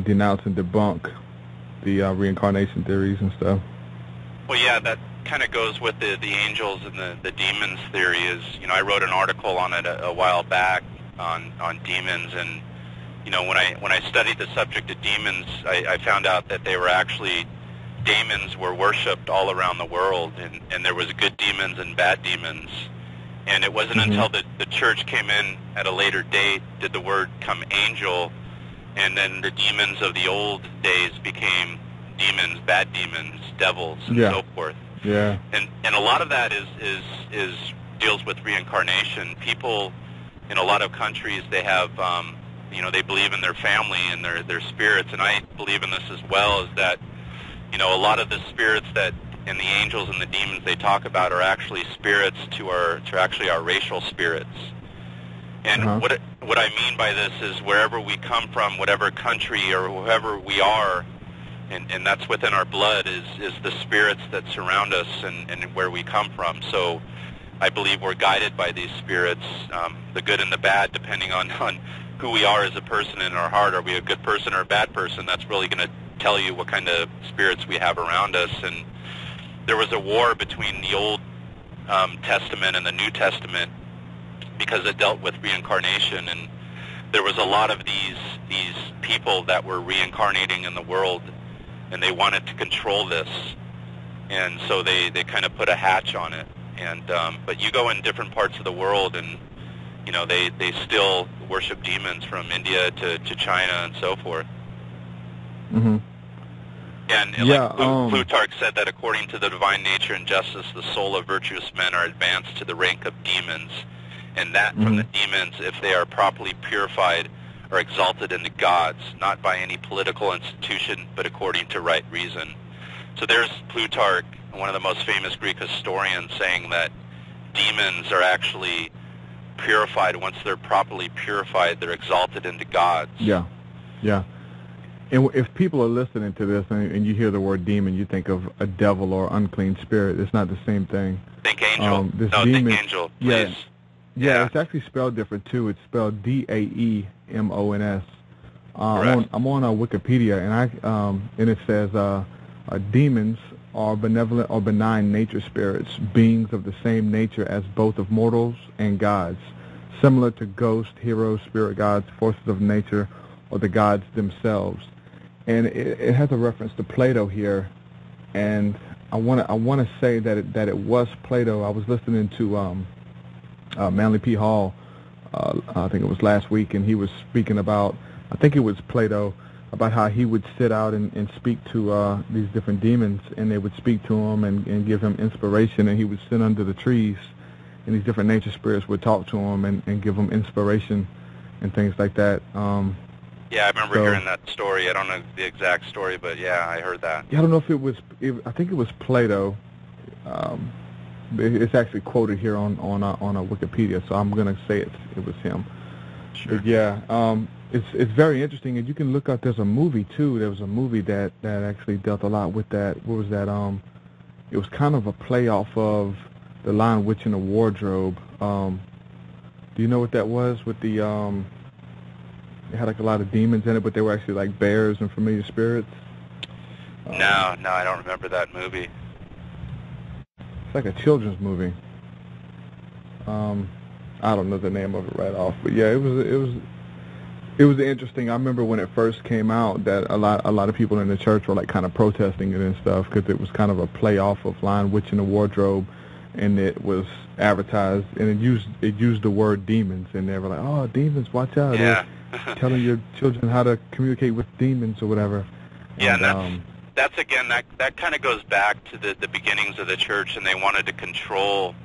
denounce and debunk the reincarnation theories and stuff.
Well, yeah, that kind of goes with the angels and the demons theory. Is I wrote an article on it a while back on demons, and when I studied the subject of demons, I found out that they were actually demons were worshipped all around the world, and there was good demons and bad demons. And it wasn't until the church came in at a later date did the word come angel, and then the demons of the old days became demons, bad demons, devils, and so forth.
Yeah.
And a lot of that is deals with reincarnation. People in a lot of countries, they have they believe in their family and their spirits, and I believe in this as well, is that a lot of the spirits that and the angels and the demons they talk about are actually spirits to actually our racial spirits. And what I mean by this is wherever we come from, whatever country or whoever we are, and that's within our blood is the spirits that surround us and where we come from. So I believe we're guided by these spirits, the good and the bad, depending on who we are as a person in our heart. Are we a good person or a bad person? That's really going to tell you what kind of spirits we have around us. And there was a war between the Old Testament and the New Testament because it dealt with reincarnation, and there was a lot of these people that were reincarnating in the world, and they wanted to control this, and so they kind of put a hatch on it. And but you go in different parts of the world, and they still worship demons from India to China and so forth.
Mm-hmm.
And Plutarch said that according to the divine nature and justice, the soul of virtuous men are advanced to the rank of demons, and that from the demons, if they are properly purified, are exalted into gods, not by any political institution, but according to right reason. So there's Plutarch, one of the most famous Greek historians, saying that demons are actually purified. Once they're properly purified, they're exalted into gods.
Yeah, yeah. And if people are listening to this and you hear the word demon, you think of a devil or unclean spirit. It's not the same thing.
Think angel.
Demon,
think angel, please.
Yeah, it's actually spelled different, too. It's spelled Daemons. I'm on Wikipedia, and it says demons are benevolent or benign nature spirits, beings of the same nature as both of mortals and gods, similar to ghosts, heroes, spirit gods, forces of nature, or the gods themselves. And it has a reference to Plato here, and I want to say that it was Plato. I was listening to Manly P. Hall, I think it was last week, and he was speaking about, I think it was Plato, about how he would sit out and speak to these different demons, and they would speak to him and give him inspiration, and he would sit under the trees, and these different nature spirits would talk to him and give him inspiration and things like that.
Yeah, I remember hearing that story. I don't know the exact story, but yeah, I heard that.
Yeah, I don't know if it was, I think it was Plato. It's actually quoted here on a Wikipedia, so I'm going to say it was him.
Sure.
But yeah, it's very interesting, and you can look up. There's a movie too. There was a movie that actually dealt a lot with that. What was that? It was kind of a play off of The Lion, Witch, and the Wardrobe. Do you know what that was? With the it had like a lot of demons in it, but they were actually like bears and familiar spirits.
No, I don't remember that movie.
It's like a children's movie. I don't know the name of it right off, but yeah, it was interesting. I remember when it first came out that a lot of people in the church were like kind of protesting it and stuff because it was kind of a play off of Lion, Witch, and the Wardrobe, and it was advertised and it used the word demons, and they were like, oh, demons, watch out!
Yeah.
Telling your children how to communicate with demons or whatever.
Yeah, and that's again, that kind of goes back to the beginnings of the church, and they wanted to control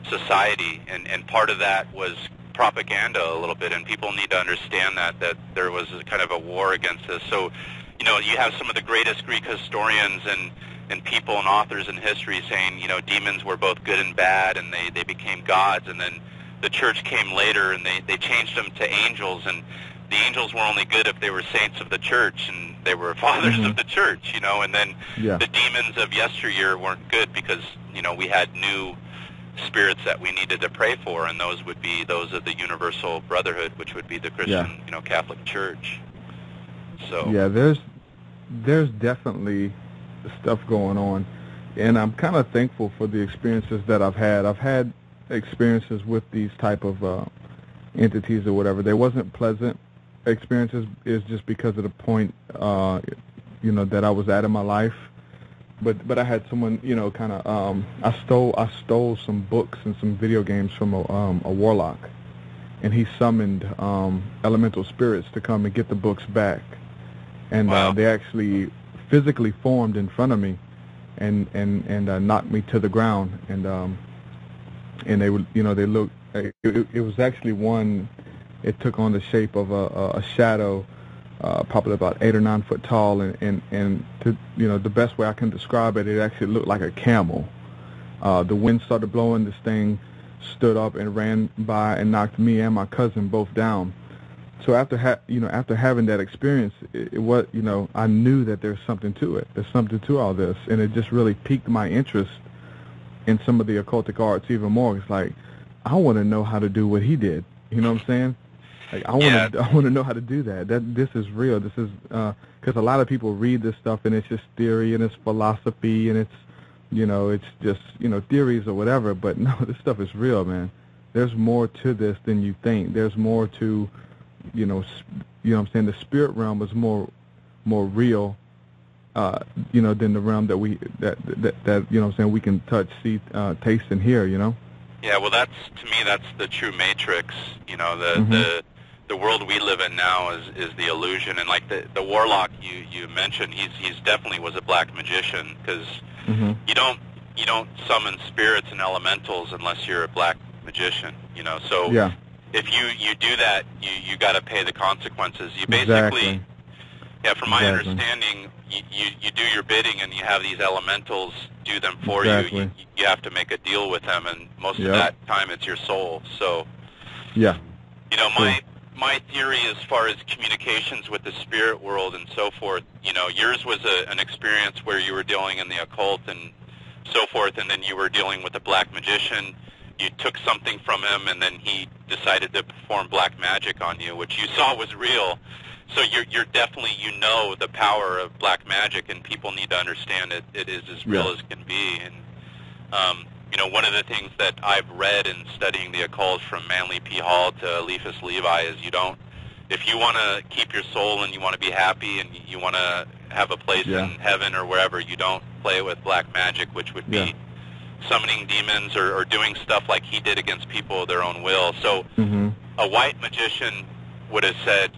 society, and part of that was propaganda a little bit, and people need to understand that there was a kind of a war against this. So, you have some of the greatest Greek historians, and and people and authors in history saying, you know, demons were both good and bad, and they became gods, and then the church came later, and they changed them to angels, and the angels were only good if they were saints of the church, and they were fathers of the church, you know, and then the demons of yesteryear weren't good because, you know, we had new spirits that we needed to pray for, and those would be those of the universal brotherhood, which would be the Christian, you know, Catholic Church. So
yeah, there's definitely stuff going on, and I'm kind of thankful for the experiences that I've had. I've had experiences with these type of entities or whatever. They wasn't pleasant experiences. It's just because of the point, you know, that I was at in my life. But I had someone, you know, kind of I stole some books and some video games from a warlock, and he summoned elemental spirits to come and get the books back, and they actually physically formed in front of me, and knocked me to the ground, and they would, you know, they looked. It was actually one. It took on the shape of a shadow, probably about 8 or 9 foot tall, and to, you know, the best way I can describe it, it actually looked like a camel. The wind started blowing. This thing stood up and ran by and knocked me and my cousin both down. So after having that experience, it was, you know, I knew that there's something to it. There's something to all this, and it just really piqued my interest in some of the occultic arts even more. It's like, I want to know how to do what he did. You know what I'm saying? Like, I want to know how to do that. This is real. This is because a lot of people read this stuff and it's just theory and it's philosophy and it's, you know, it's just, you know, theories or whatever. But no, this stuff is real, man. There's more to this than you think. There's more to, you know what I'm saying. The spirit realm is more real, you know, than the realm that we that you know what I'm saying, we can touch, see, taste, and hear. You know.
Yeah, well, that's, to me, that's the true matrix. You know, the world we live in now is the illusion. And like the warlock you mentioned, he's definitely was a black magician, because you don't summon spirits and elementals unless you're a black magician. You know, so if you do that, you got to pay the consequences. You basically, from my understanding, you do your bidding, and you have these elementals do them for you. You have to make a deal with them, and most of that time it's your soul. So, you know, my theory as far as communications with the spirit world and so forth, you know, yours was an experience where you were dealing in the occult and so forth, and then you were dealing with a black magician. You took something from him, and then he decided to perform black magic on you, which you saw was real. So you're definitely, you know, the power of black magic, and people need to understand it is as real as can be. And you know, one of the things that I've read in studying the occult from Manly P. Hall to Eliphas Levi is if you want to keep your soul and you want to be happy and you want to have a place in heaven or wherever, you don't play with black magic, which would be summoning demons or doing stuff like he did against people of their own will. So a white magician would have said,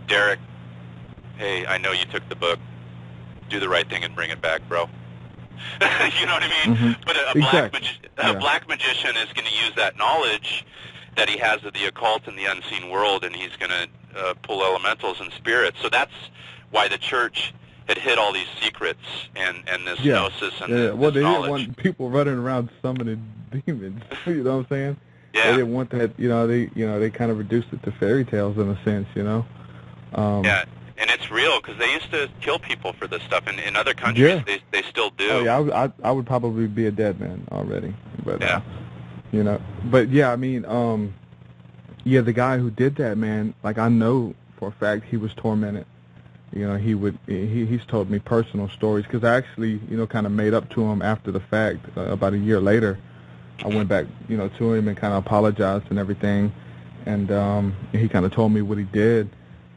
Derek, hey, I know you took the book. Do the right thing and bring it back, bro. You know what I mean? But a black magician is going to use that knowledge that he has of the occult and the unseen world, and he's going to pull elementals and spirits. So that's why the church had hid all these secrets and this gnosis and this
well, they
knowledge.
Didn't want people running around summoning demons. You know what I'm saying?
Yeah.
They didn't want that. You know, they kind of reduced it to fairy tales in a sense. You know.
Yeah, and it's real, because they used to kill people for this stuff. In other countries, they still do.
Oh, yeah, I would probably be a dead man already. But, you know, but, yeah, I mean, the guy who did that, man, like, I know for a fact he was tormented. You know, he's told me personal stories, because I actually, you know, kind of made up to him after the fact. About a year later, I went back, you know, to him and kind of apologized and everything. And he kind of told me what he did.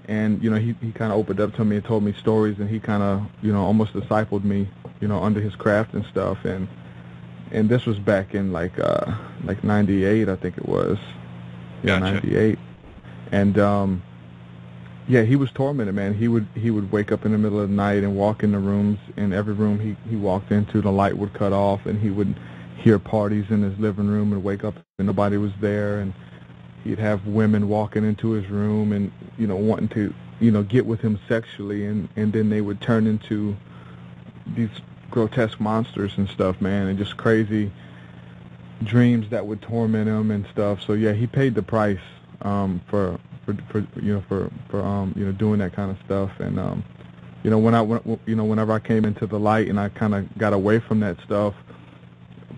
And, you know, he kind of opened up to me and told me stories, and he kind of, you know, almost discipled me, you know, under his craft and stuff. And this was back in, like 98, I think it was. Yeah, gotcha. 98. And, he was tormented, man. He would wake up in the middle of the night and walk in the rooms. In every room he walked into, the light would cut off, and he would hear parties in his living room and wake up and nobody was there. And he'd have women walking into his room and, you know, wanting to, you know, get with him sexually, and then they would turn into these grotesque monsters and stuff, man, and just crazy dreams that would torment him and stuff. So yeah, he paid the price for doing that kind of stuff. And whenever I came into the light and I kind of got away from that stuff,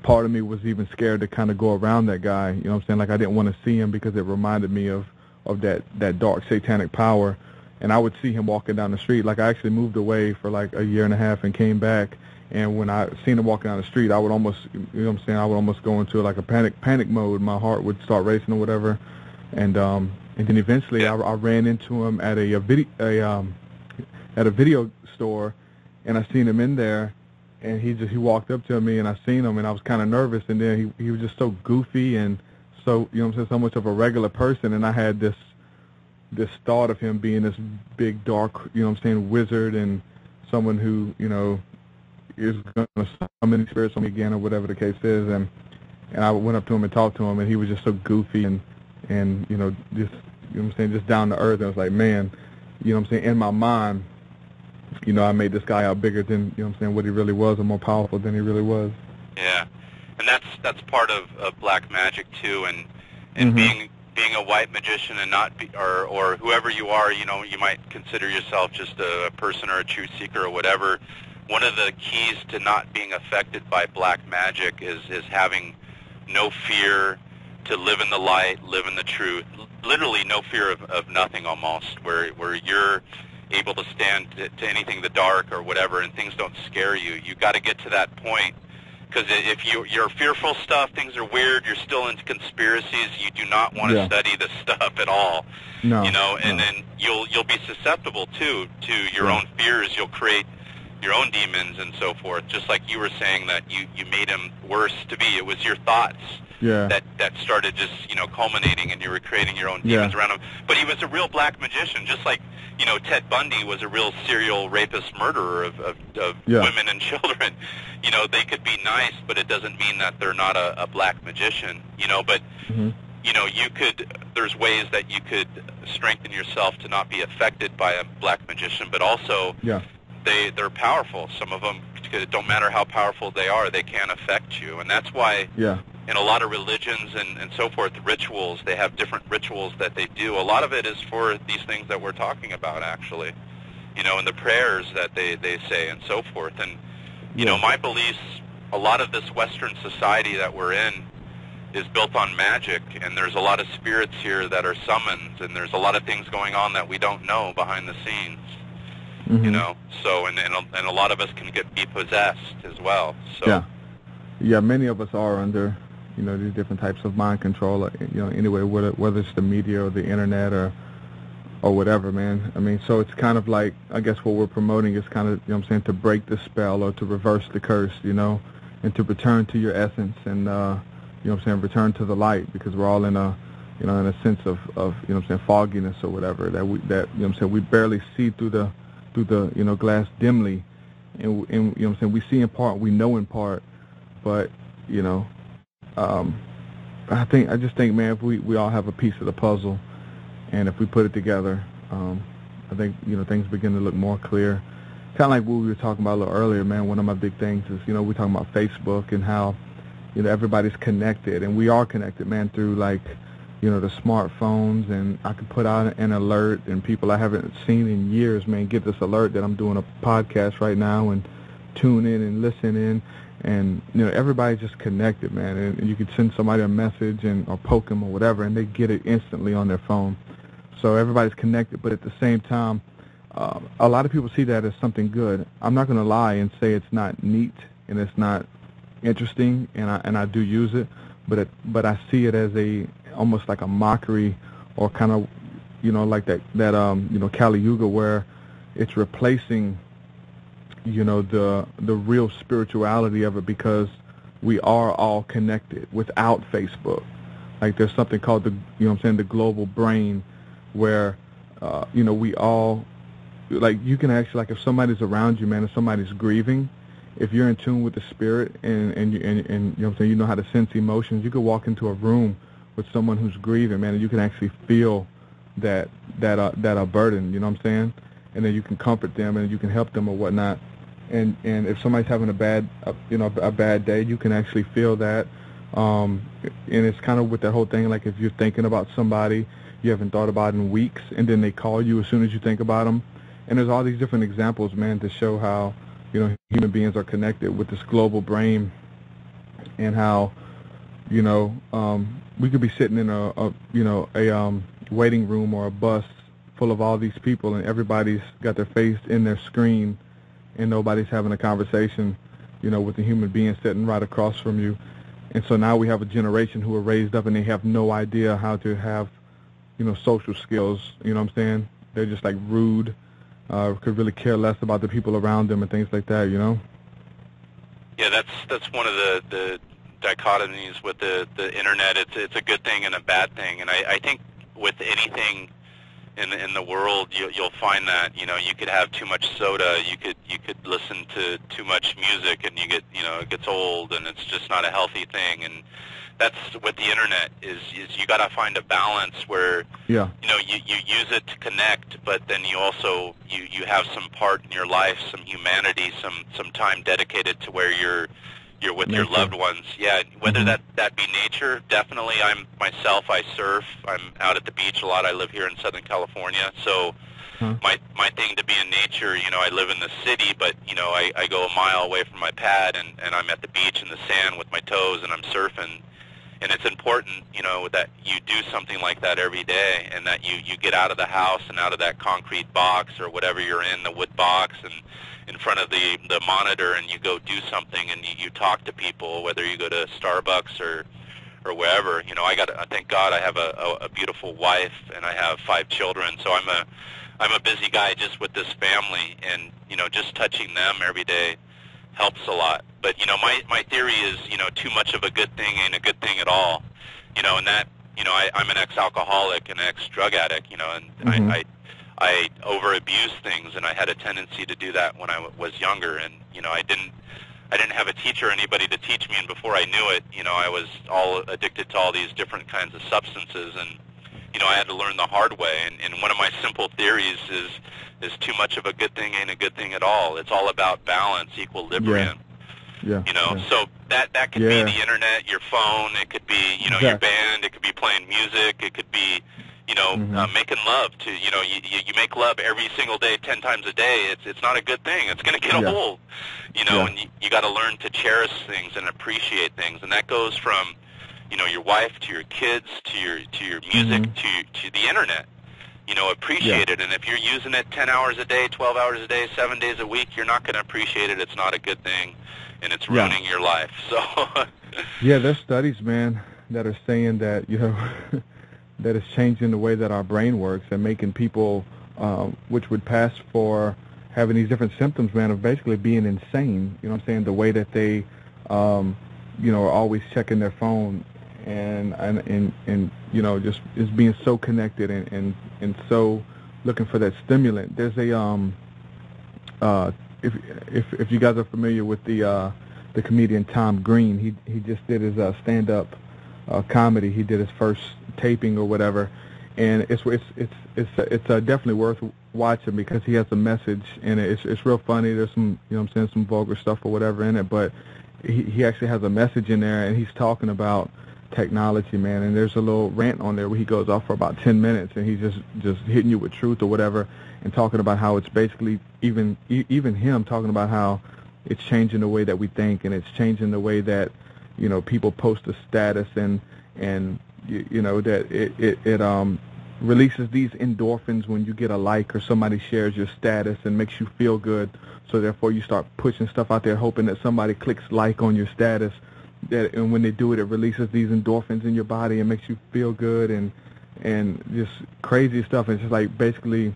part of me was even scared to kind of go around that guy. You know what I'm saying? Like, I didn't want to see him because it reminded me of that dark satanic power. And I would see him walking down the street. Like, I actually moved away for like a year and a half and came back. And when I seen him walking down the street, I would almost, you know what I'm saying, I would almost go into like a panic mode. My heart would start racing or whatever. And then eventually I ran into him at a video store, and I seen him in there, and he walked up to me, and I seen him, and I was kind of nervous. And then he was just so goofy and so, you know what I'm saying, so much of a regular person. And I had this thought of him being this big, dark, you know what I'm saying, wizard, and someone who, you know, is going to summon spirits on me again, or whatever the case is. And I went up to him and talked to him, and he was just so goofy and you know, just, you know what I'm saying, just down to earth. And I was like, man, you know what I'm saying, in my mind, you know, I made this guy out bigger than, you know what I'm saying, what he really was, and more powerful than he really was.
Yeah, and that's part of black magic too, and being a white magician and not be, or whoever you are, you know, you might consider yourself just a person or a truth seeker or whatever. One of the keys to not being affected by black magic is having no fear, to live in the light, live in the truth, literally no fear of nothing almost, where you're able to stand to anything, the dark or whatever, and things don't scare you. You've got to get to that point, because if you're fearful stuff, things are weird, you're still into conspiracies, you do not want to study this stuff at all.
No,
you know, and then you'll be susceptible to your own fears. You'll create your own demons and so forth, just like you were saying that you made him worse to be. It was your thoughts that started just, you know, culminating, and you were creating your own demons around him. But he was a real black magician, just like, you know, Ted Bundy was a real serial rapist murderer of women and children. You know, they could be nice, but it doesn't mean that they're not a black magician, you know. But you know, there's ways that you could strengthen yourself to not be affected by a black magician, but also they're powerful. Some of them, it don't matter how powerful they are, they can affect you. And that's why in a lot of religions and so forth, rituals, they have different rituals that they do. A lot of it is for these things that we're talking about, actually, you know, and the prayers that they say and so forth. And, you know, my beliefs, a lot of this Western society that we're in is built on magic, and there's a lot of spirits here that are summoned, and there's a lot of things going on that we don't know behind the scenes. You know, so and a lot of us can be possessed as well. So
many of us are under, you know, these different types of mind control. You know, anyway, whether it's the media or the internet or whatever, man. I mean, so it's kind of like, I guess what we're promoting is kind of, you know what I'm saying, to break the spell or to reverse the curse, you know, and to return to your essence and, you know what I'm saying, return to the light, because we're all in a, you know, in a sense of you know what I'm saying, fogginess or whatever, that you know what I'm saying, we barely see through the you know, glass dimly, and you know what I'm saying, we see in part, we know in part, but you know, I just think, man, if we all have a piece of the puzzle, and if we put it together, I think, you know, things begin to look more clear. Kind of like what we were talking about a little earlier, man. One of my big things is, you know, we're talking about Facebook and how, you know, everybody's connected, and we are connected, man, through like, you know, the smartphones, and I could put out an alert, and people I haven't seen in years, man, get this alert that I'm doing a podcast right now, and tune in and listen in, and, you know, everybody's just connected, man, and you could send somebody a message or poke them or whatever, and they get it instantly on their phone. So everybody's connected, but at the same time, a lot of people see that as something good. I'm not going to lie and say it's not neat and it's not interesting, and I do use it, but I see it as almost like a mockery, or kind of, you know, like that you know, Kali Yuga, where it's replacing, you know, the real spirituality of it, because we are all connected without Facebook. Like, there's something called the, you know what I'm saying, the global brain, where you know, we all, like, you can actually, like, if somebody's around you, man, if somebody's grieving, if you're in tune with the spirit and you know what I'm saying, you know how to sense emotions, you could walk into a room with someone who's grieving, man, and you can actually feel that burden, you know what I'm saying? And then you can comfort them and you can help them or whatnot. and if somebody's having a bad day, you can actually feel that. And it's kind of with that whole thing, like if you're thinking about somebody you haven't thought about in weeks, and then they call you as soon as you think about them. And there's all these different examples, man, to show how, human beings are connected with this global brain, and how, we could be sitting in a waiting room or a bus full of all these people, and everybody's got their face in their screen, and nobody's having a conversation, with a human being sitting right across from you. And so now we have a generation who are raised up and they have no idea how to have, social skills. You know what I'm saying? They're just like rude, could really care less about the people around them and things like that.
Yeah, that's one of the dichotomies with the internet. It's a good thing and a bad thing, and I think with anything in the world, you'll find that you could have too much soda, you could listen to too much music, and it gets old, and it's just not a healthy thing. And that's with the internet is you got to find a balance where you use it to connect, but then you also you have some part in your life, some humanity, some time dedicated to where you're with your loved ones. Yeah, whether that be nature, definitely. I surf. I'm out at the beach a lot. I live here in Southern California, so my thing to be in nature, I live in the city, but I go a mile away from my pad, and I'm at the beach in the sand with my toes, and I'm surfing. And it's important, that you do something like that every day, and that you get out of the house and out of that concrete box or whatever you're in, the wood box, and in front of the monitor, and you go do something, and you talk to people, whether you go to Starbucks or wherever. Thank God I have a beautiful wife, and I have 5 children, so I'm a busy guy just with this family, and just touching them every day helps a lot. But my theory is too much of a good thing ain't a good thing at all. And that I'm an ex-alcoholic and ex-drug addict. And I over-abused things, and I had a tendency to do that when I was younger. And I didn't have a teacher or anybody to teach me. And before I knew it, I was all addicted to all these different kinds of substances. And I had to learn the hard way. And one of my simple theories is too much of a good thing ain't a good thing at all. It's all about balance, equilibrium.
Yeah.
So that could be the internet, your phone. It could be your band. It could be playing music. It could be making love to you make love every single day, 10 times a day. It's not a good thing. It's going to get old. And you got to learn to cherish things and appreciate things, and that goes from your wife to your kids to your music to the internet. Appreciate it. And if you're using it 10 hours a day, 12 hours a day, 7 days a week, you're not going to appreciate it. It's not a good thing, and it's ruining your life. So
there's studies, man, that are saying that that it's changing the way that our brain works and making people, which would pass for having these different symptoms, man, of basically being insane. You know what I'm saying? The way that they, are always checking their phone and just is being so connected and so looking for that stimulant. There's a if you guys are familiar with the comedian Tom Green, he just did his stand-up comedy. He did his first taping or whatever, and it's definitely worth watching because he has a message, and it's real funny. There's some some vulgar stuff or whatever in it, but he actually has a message in there, and he's talking about technology, man. And there's a little rant on there where he goes off for about 10 minutes, and he's just hitting you with truth or whatever, and talking about how it's basically even him talking about how it's changing the way that we think, and it's changing the way that people post a status, and that it releases these endorphins when you get a like or somebody shares your status and makes you feel good. So therefore you start pushing stuff out there hoping that somebody clicks like on your status. And when they do it, it releases these endorphins in your body and makes you feel good, and just crazy stuff. It's just like basically,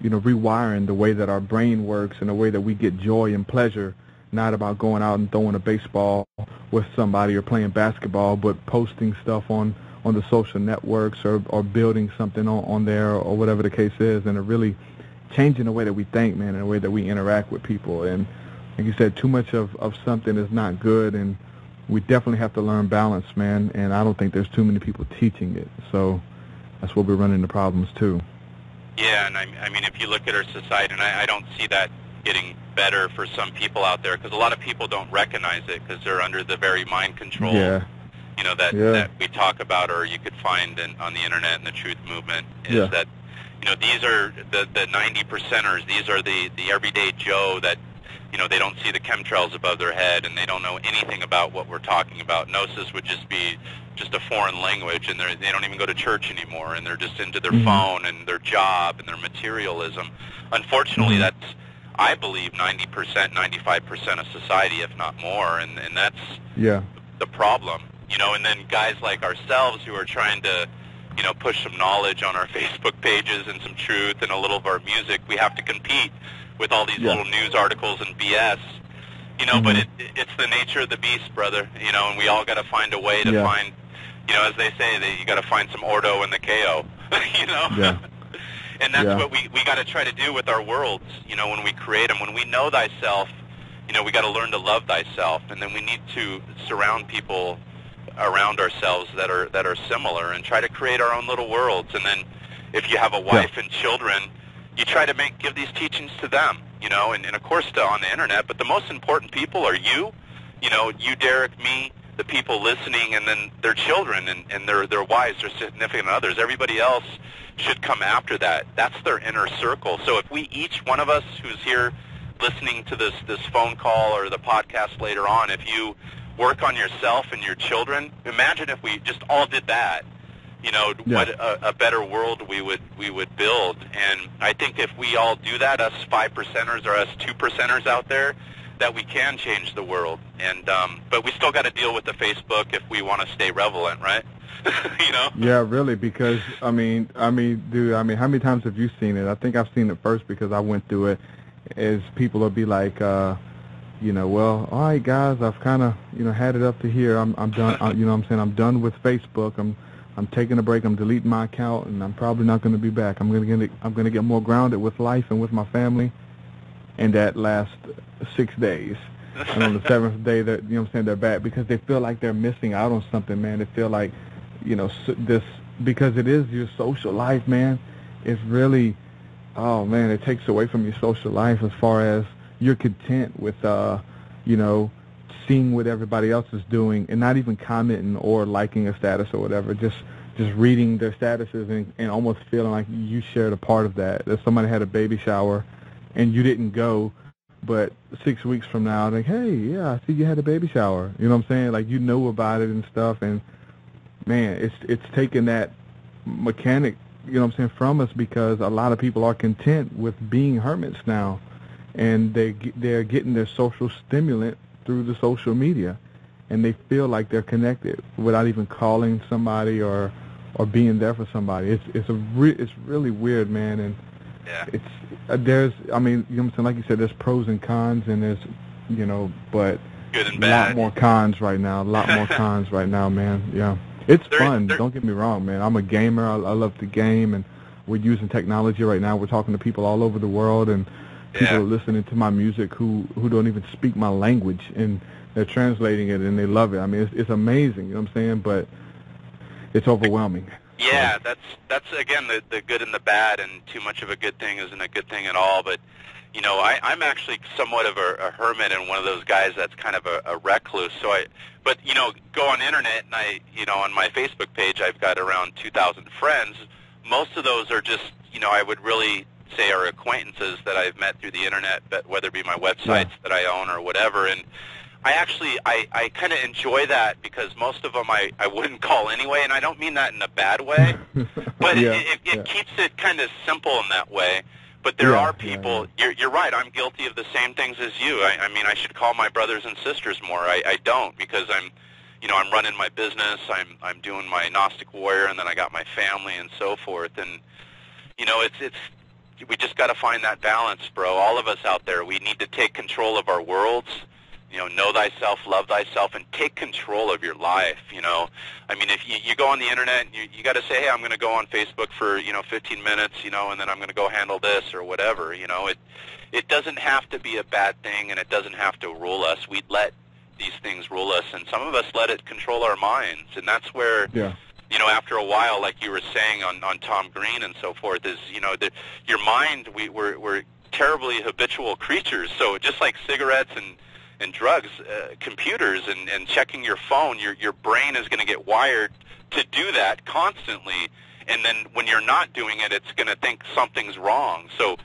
rewiring the way that our brain works and the way that we get joy and pleasure, not about going out and throwing a baseball with somebody or playing basketball, but posting stuff on the social networks or building something on there or whatever the case is, and it really changing the way that we think, man, and the way that we interact with people. And like you said, too much of something is not good, and we definitely have to learn balance, man, and I don't think there's too many people teaching it. So that's where we run into problems too.
Yeah, and I mean, if you look at our society, and I don't see that getting better for some people out there, because a lot of people don't recognize it because they're under the very mind control, that we talk about, or you could find on the internet and the truth movement, is that, these are the 90%ers. These are the everyday Joe that, they don't see the chemtrails above their head, and they don't know anything about what we're talking about. Gnosis would just be just a foreign language, and they don't even go to church anymore, and they're just into their phone and their job and their materialism. Unfortunately, that's, I believe, 90%, 95% of society, if not more, and that's the problem. And then guys like ourselves who are trying to, push some knowledge on our Facebook pages and some truth and a little of our music, we have to compete with all these little news articles and BS, but it's the nature of the beast, brother, and we all got to find a way to find, as they say, that you got to find some ordo in the KO, and that's what we got to try to do with our worlds, when we create them. When we know thyself, we got to learn to love thyself, and then we need to surround people around ourselves that are similar and try to create our own little worlds. And then if you have a wife and children, you try to give these teachings to them, and of course on the internet, but the most important people are you, you, Derek, me, the people listening, and then their children and their wives, their significant others. Everybody else should come after that. That's their inner circle. So if we, each one of us who's here listening to this phone call or the podcast later on, if you work on yourself and your children, imagine if we just all did that. What a better world we would build. And I think if we all do that, us 5%ers or us 2%ers out there, that we can change the world. And but we still got to deal with the Facebook if we want to stay relevant, right? Yeah,
really, because I mean, dude, how many times have you seen it? I think I've seen it first because I went through it. Is people will be like, well, all right, guys, I've kind of had it up to here. I'm done. I'm done with Facebook. I'm taking a break. I'm deleting my account, and I'm probably not going to be back. I'm going to get more grounded with life and with my family. And that lasts 6 days. And on the 7th day, they're back because they feel like they're missing out on something, man. They feel like, this, because it is your social life, man. It's really, oh man, it takes away from your social life as far as you're content with, seeing what everybody else is doing and not even commenting or liking a status or whatever, just reading their statuses and almost feeling like you shared a part of that. If somebody had a baby shower and you didn't go, but 6 weeks from now, like, hey, yeah, I see you had a baby shower. You know what I'm saying? Like, you know about it and stuff, and man, it's taken that mechanic, from us, because a lot of people are content with being hermits now, and they're getting their social stimulant through the social media, and they feel like they're connected without even calling somebody or being there for somebody. It's really weird, man, and there's like you said, there's pros and cons, and there's but
good and
bad. A lot more cons right now, man. Yeah, it's fun. Don't get me wrong, man. I'm a gamer. I love to game, and we're using technology right now. We're talking to people all over the world, and people are listening to my music who don't even speak my language, and they're translating it, and they love it. I mean, it's amazing, you know what I'm saying? But it's overwhelming.
Yeah, that's again the good and the bad, and too much of a good thing isn't a good thing at all. But I'm actually somewhat of a hermit and one of those guys that's kind of a recluse. So go on the internet, and on my Facebook page, I've got around 2,000 friends. Most of those are just I would really say are acquaintances that I've met through the internet, but whether it be my websites that I own or whatever. And I kind of enjoy that because most of them I wouldn't call anyway, and I don't mean that in a bad way, but it keeps it kind of simple in that way. But there are people, you're right, I'm guilty of the same things as you. I mean, I should call my brothers and sisters more. I don't, because I'm running my business, I'm doing my Gnostic warrior, and then I got my family and so forth. And, we just got to find that balance, bro. All of us out there, we need to take control of our worlds, know thyself, love thyself, and take control of your life, I mean, if you go on the internet, you got to say, hey, I'm going to go on Facebook for, 15 minutes, and then I'm going to go handle this or whatever, It doesn't have to be a bad thing, and it doesn't have to rule us. We let these things rule us, and some of us let it control our minds, and that's where... after a while, like you were saying on Tom Green and so forth, is, your mind, we're terribly habitual creatures. So just like cigarettes and drugs, computers and checking your phone, your brain is going to get wired to do that constantly. And then when you're not doing it, it's going to think something's wrong. So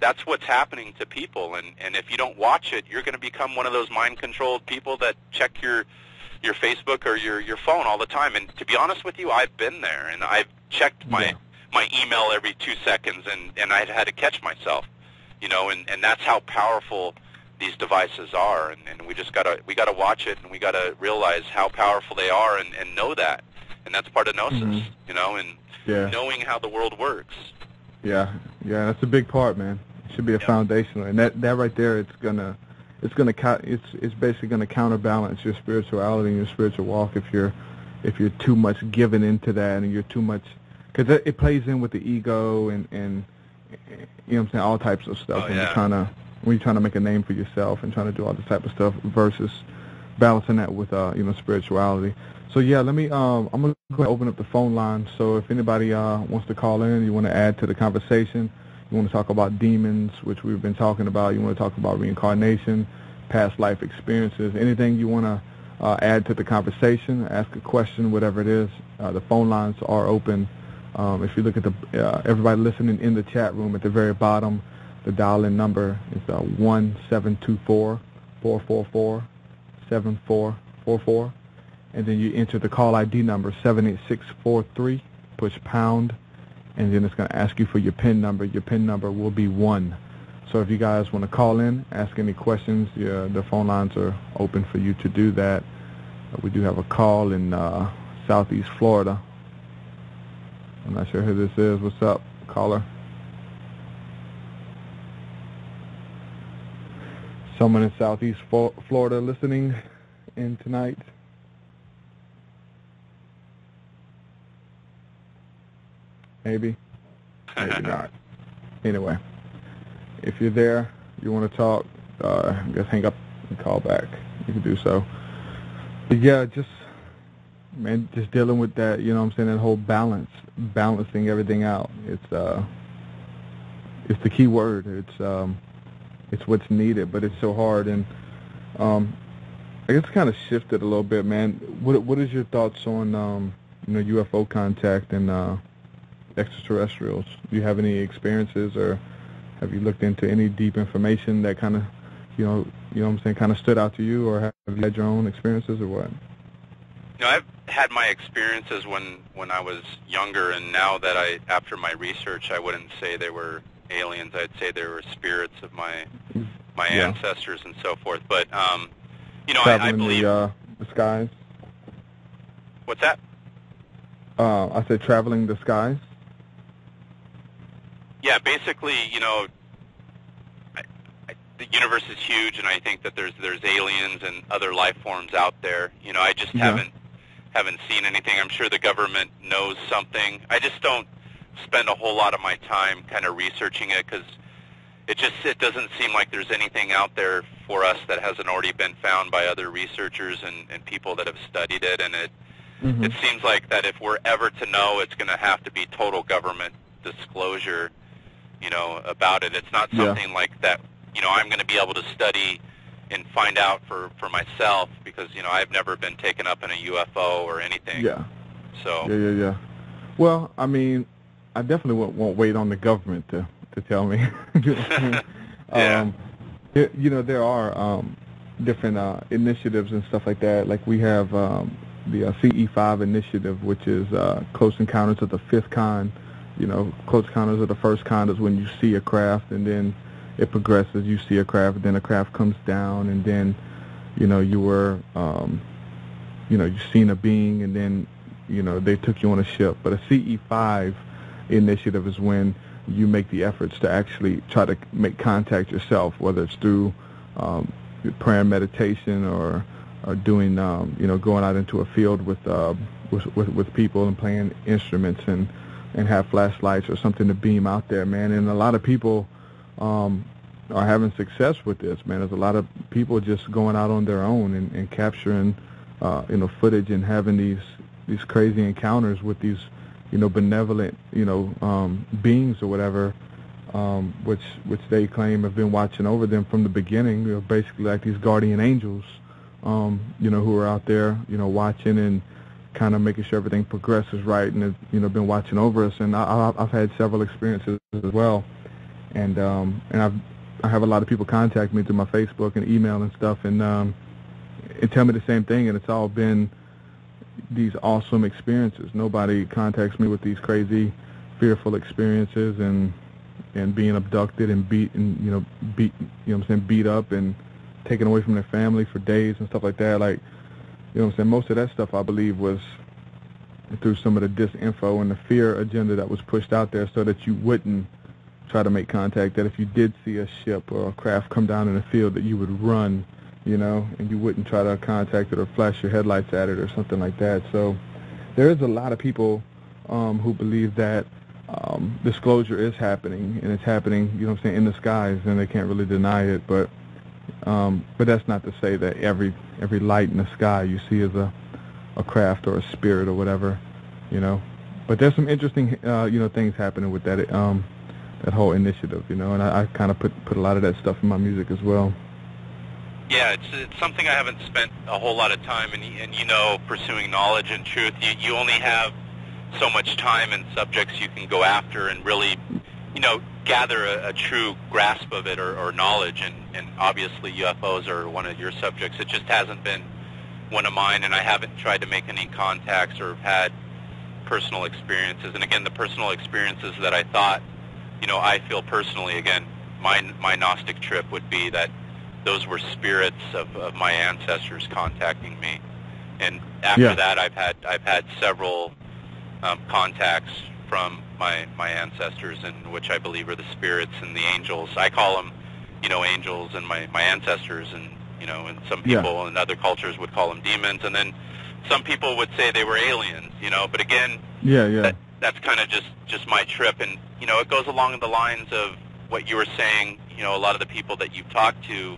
that's what's happening to people. And if you don't watch it, you're going to become one of those mind-controlled people that check your Facebook or your phone all the time. And to be honest with you, I've been there, and I've checked my email every 2 seconds, and I've had to catch myself, you know, and that's how powerful these devices are. And we just gotta watch it, and we gotta realize how powerful they are, and know that. And that's part of Gnosis, you know, and knowing how the world works.
Yeah, that's a big part, man. It should be a foundational, and that right there, it's basically gonna counterbalance your spirituality and your spiritual walk if you're too much given into that, and you're too much, because it plays in with the ego and you know what I'm saying, all types of stuff. When you're trying to make a name for yourself and trying to do all this type of stuff versus balancing that with spirituality. So yeah, let me I'm gonna go ahead and open up the phone line. So if anybody wants to call in, you want to add to the conversation, you want to talk about demons, which we've been talking about, you want to talk about reincarnation, past life experiences, anything you want to add to the conversation, ask a question, whatever it is, the phone lines are open. If you look at the everybody listening in the chat room at the very bottom, the dial-in number is 1-724-444-7444, and then you enter the call ID number 78643, push pound, and then it's going to ask you for your PIN number. Your PIN number will be 1. So if you guys want to call in, ask any questions, the phone lines are open for you to do that. We do have a call in Southeast Florida. I'm not sure who this is. What's up, caller? Someone in Southeast Florida listening in tonight. Maybe not. Anyway, if you're there, you want to talk, just hang up and call back. You can do so. But yeah, just dealing with that, you know what I'm saying, that whole balancing everything out. It's the key word. It's what's needed, but it's so hard. And I guess kind of shifted a little bit, man. What is your thoughts on UFO contact and extraterrestrials? Do you have any experiences, or have you looked into any deep information that kind of, you know what I'm saying, kind of stood out to you, or have you had your own experiences, or what?
I've had my experiences when I was younger, and now that after my research, I wouldn't say they were aliens. I'd say they were spirits of my ancestors and so forth. But I believe
the skies.
What's that?
I said traveling the skies.
Yeah, basically, the universe is huge, and I think that there's aliens and other life forms out there. I just haven't seen anything. I'm sure the government knows something. I just don't spend a whole lot of my time kind of researching it, because it doesn't seem like there's anything out there for us that hasn't already been found by other researchers and people that have studied it. And it seems like that if we're ever to know, it's going to have to be total government disclosure, about it. It's not something like that, I'm going to be able to study and find out for myself, because, I've never been taken up in a UFO or anything. Yeah. So. Yeah.
Well, I mean, I definitely won't wait on the government to tell me.
Yeah.
There are different initiatives and stuff like that. Like we have the CE5 initiative, which is Close Encounters of the Fifth Kind. Close Encounters of the First Kind is when you see a craft, and then it progresses. You see a craft, then a craft comes down, and then you were you've seen a being, and then they took you on a ship. But a CE5 initiative is when you make the efforts to actually try to make contact yourself, whether it's through prayer and meditation, or doing going out into a field with people and playing instruments and have flashlights or something to beam out there, man. And a lot of people are having success with this, man. There's a lot of people just going out on their own and capturing footage and having these crazy encounters with these benevolent beings or whatever, which they claim have been watching over them from the beginning. Basically like these guardian angels, who are out there, watching and kind of making sure everything progresses right, and have, been watching over us. And I've had several experiences as well, and I have a lot of people contact me through my Facebook and email and stuff, and tell me the same thing, and it's all been these awesome experiences. Nobody contacts me with these crazy, fearful experiences and being abducted and beat up and taken away from their family for days and stuff like that. Like, most of that stuff I believe was through some of the disinfo and the fear agenda that was pushed out there, so that you wouldn't try to make contact, that if you did see a ship or a craft come down in the field, that you would run, and you wouldn't try to contact it or flash your headlights at it or something like that. So there is a lot of people who believe that disclosure is happening, and it's happening, in the skies, and they can't really deny it. But that's not to say that every light in the sky you see is a craft or a spirit or whatever, But there's some interesting, things happening with that that whole initiative, and I kind of put a lot of that stuff in my music as well.
Yeah, it's something I haven't spent a whole lot of time in, pursuing knowledge and truth. You only have so much time and subjects you can go after and really, gather a true grasp of it or knowledge. And obviously UFOs are one of your subjects. It just hasn't been one of mine, and I haven't tried to make any contacts or had personal experiences. And again, the personal experiences that I thought, I feel personally, again, my Gnostic trip would be that those were spirits of my ancestors contacting me. And after that, I've had several contacts from my ancestors, and which I believe are the spirits and the angels. I call them, angels, and my ancestors, and and some people in other cultures would call them demons, and then some people would say they were aliens. But again, that's kind of just my trip, and it goes along the lines of what you were saying. A lot of the people that you've talked to,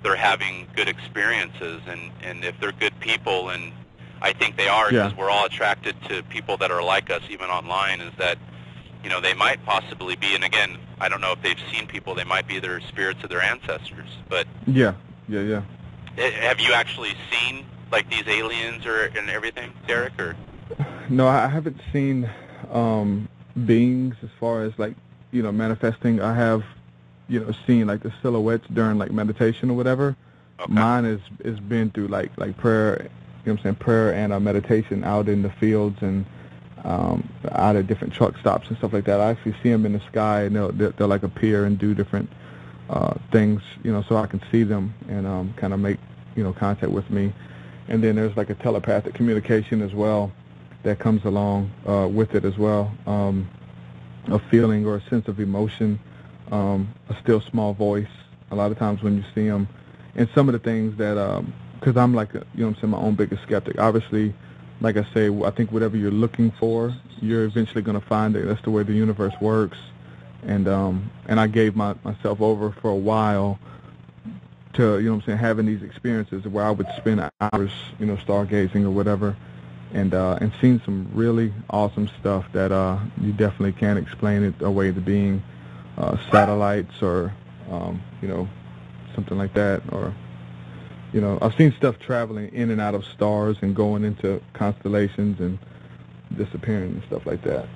they're having good experiences, and if they're good people, and I think they are, because we're all attracted to people that are like us, even online, is that, they might possibly be, and again, I don't know if they've seen people, they might be their spirits of their ancestors, but... Yeah. Have you actually seen, like, these aliens and everything, Derek, or...?
No, I haven't seen beings as far as, like, manifesting. I have, seen, like, the silhouettes during, like, meditation or whatever. Okay. Mine is been through, like prayer, prayer and meditation out in the fields and out at different truck stops and stuff like that. I actually see them in the sky, and they'll like appear and do different things, so I can see them and kind of make, contact with me. And then there's like a telepathic communication as well that comes along with it as well, a feeling or a sense of emotion, a still small voice. A lot of times when you see them, and some of the things that, because I'm like, my own biggest skeptic. Obviously, like I say, I think whatever you're looking for, you're eventually going to find it. That's the way the universe works. And I gave myself over for a while to, having these experiences where I would spend hours, stargazing or whatever, and seeing some really awesome stuff that you definitely can't explain it away to being satellites or, something like that. Or, I've seen stuff traveling in and out of stars and going into constellations and disappearing and stuff like that.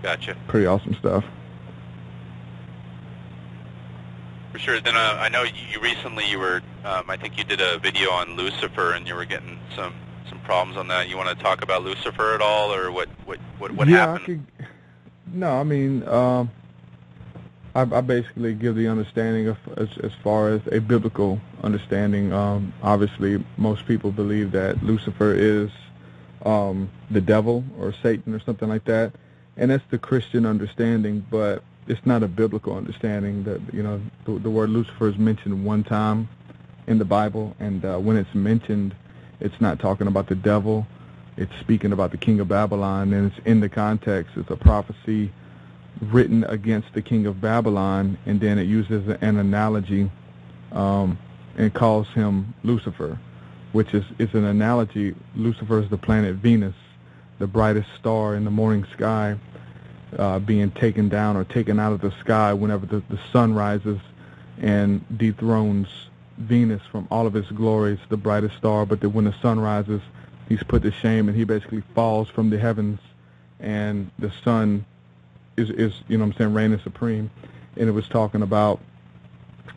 Gotcha.
Pretty awesome stuff.
For sure. Then I know you were, I think you did a video on Lucifer, and you were getting some problems on that. You want to talk about Lucifer at all, or what happened? I basically give the understanding of as far as a biblical understanding. Obviously, most people believe that Lucifer is the devil or Satan or something like that, and that's the Christian understanding, but it's not a biblical understanding. That the word Lucifer is mentioned one time in the Bible, and when it's mentioned, it's not talking about the devil. It's speaking about the king of Babylon, and it's in the context. It's a prophecy written against the king of Babylon, and then it uses an analogy and calls him Lucifer, which is an analogy. Lucifer is the planet Venus, the brightest star in the morning sky,
being taken down or taken out of the sky whenever the sun rises and dethrones Venus from all of its glory. It's the brightest star, but when the sun rises, he's put to shame, and he basically falls from the heavens, and the sun is reigning supreme. And it was talking about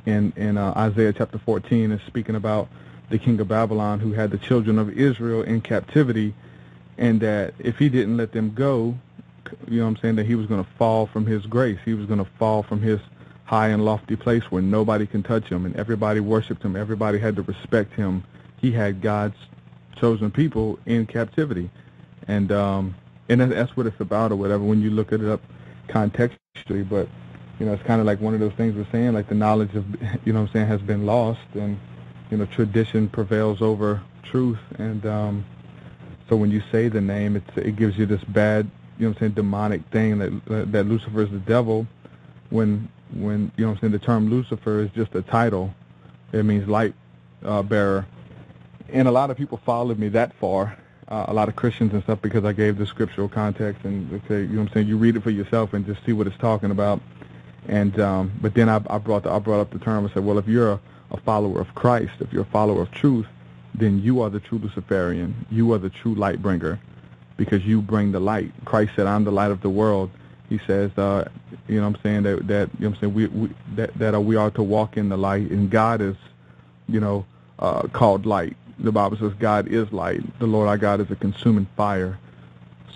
in Isaiah chapter 14, is speaking about the king of Babylon who had the children of Israel in captivity, and that if he didn't let them go, that he was going to fall from his grace. He was going to fall from his high and lofty place where nobody can touch him, and everybody worshipped him. Everybody had to respect him. He had God's chosen people in captivity, and that's what it's about, or whatever, when you look at it up contextually. But it's kind of like one of those things we're saying, like the knowledge of has been lost, and tradition prevails over truth. And so when you say the name, it gives you this bad demonic thing that Lucifer is the devil, when the term Lucifer is just a title. It means light bearer. And a lot of people followed me that far, a lot of Christians and stuff, because I gave the scriptural context, and they say, you read it for yourself and just see what it's talking about. And but then I brought up the term and said, well, if you're a follower of Christ, if you're a follower of truth, then you are the true Luciferian. You are the true light bringer, because you bring the light. Christ said, I'm the light of the world. He says, that we are to walk in the light, and God is, called light. The Bible says God is light. The Lord our God is a consuming fire.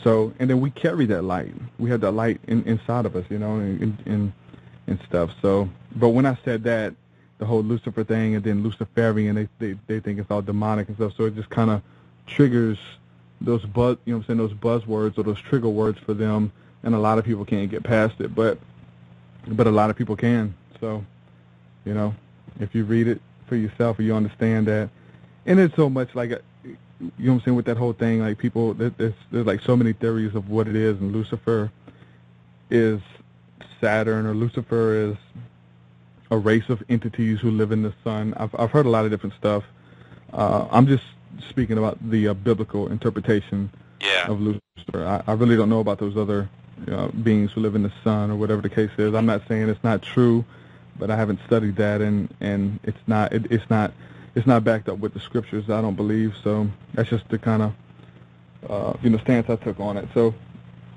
So, and then we carry that light. We have that light inside of us, and stuff. So, but when I said that, the whole Lucifer thing, and then Luciferian, they think it's all demonic and stuff. So it just kind of triggers those those buzzwords or those trigger words for them, and a lot of people can't get past it. But a lot of people can. So, if you read it for yourself, you understand that. And it's so much like, with that whole thing, like people, there's like so many theories of what it is, and Lucifer is Saturn, or Lucifer is a race of entities who live in the sun. I've heard a lot of different stuff. I'm just speaking about the biblical interpretation of Lucifer. I really don't know about those other beings who live in the sun, or whatever the case is. I'm not saying it's not true, but I haven't studied that, and it's not backed up with the scriptures, I don't believe. So that's just the kind of stance I took on it. So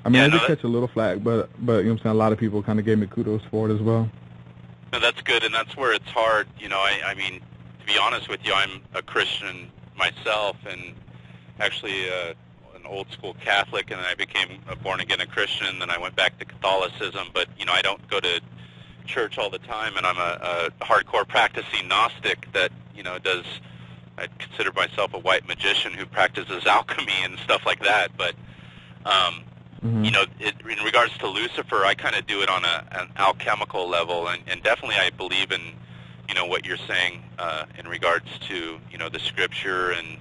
I did catch a little flack, but a lot of people kind of gave me kudos for it as well.
No, that's good, and that's where it's hard. I mean, to be honest with you, I'm a Christian myself, and actually an old school Catholic, and then I became a born again Christian, and then I went back to Catholicism. But I don't go to church all the time, and I'm a hardcore practicing Gnostic that I consider myself a white magician who practices alchemy and stuff like that. But in regards to Lucifer, I kind of do it on an alchemical level, and definitely I believe in what you're saying in regards to the scripture and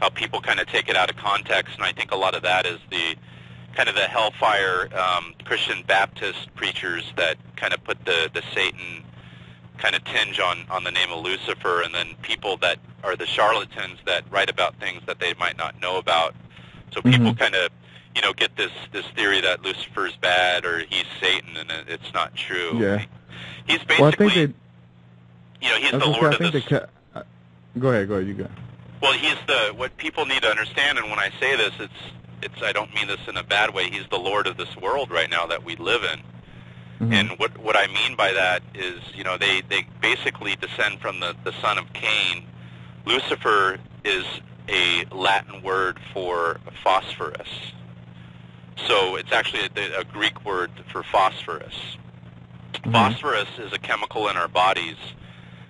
how people kind of take it out of context. And I think a lot of that is the kind of the hellfire Christian Baptist preachers that kind of put the Satan kind of tinge on the name of Lucifer, and then people that are the charlatans that write about things that they might not know about. So people kind of get this theory that Lucifer's bad, or he's Satan, and it's not true.
Yeah.
He's basically, he's the Lord of this.
Go ahead, you go.
Well, he's what people need to understand, and when I say this, it's I don't mean this in a bad way. He's the Lord of this world right now that we live in. And what I mean by that is, they basically descend from the son of Cain. Lucifer is a Latin word for phosphorus. So it's actually a Greek word for phosphorus. Phosphorus is a chemical in our bodies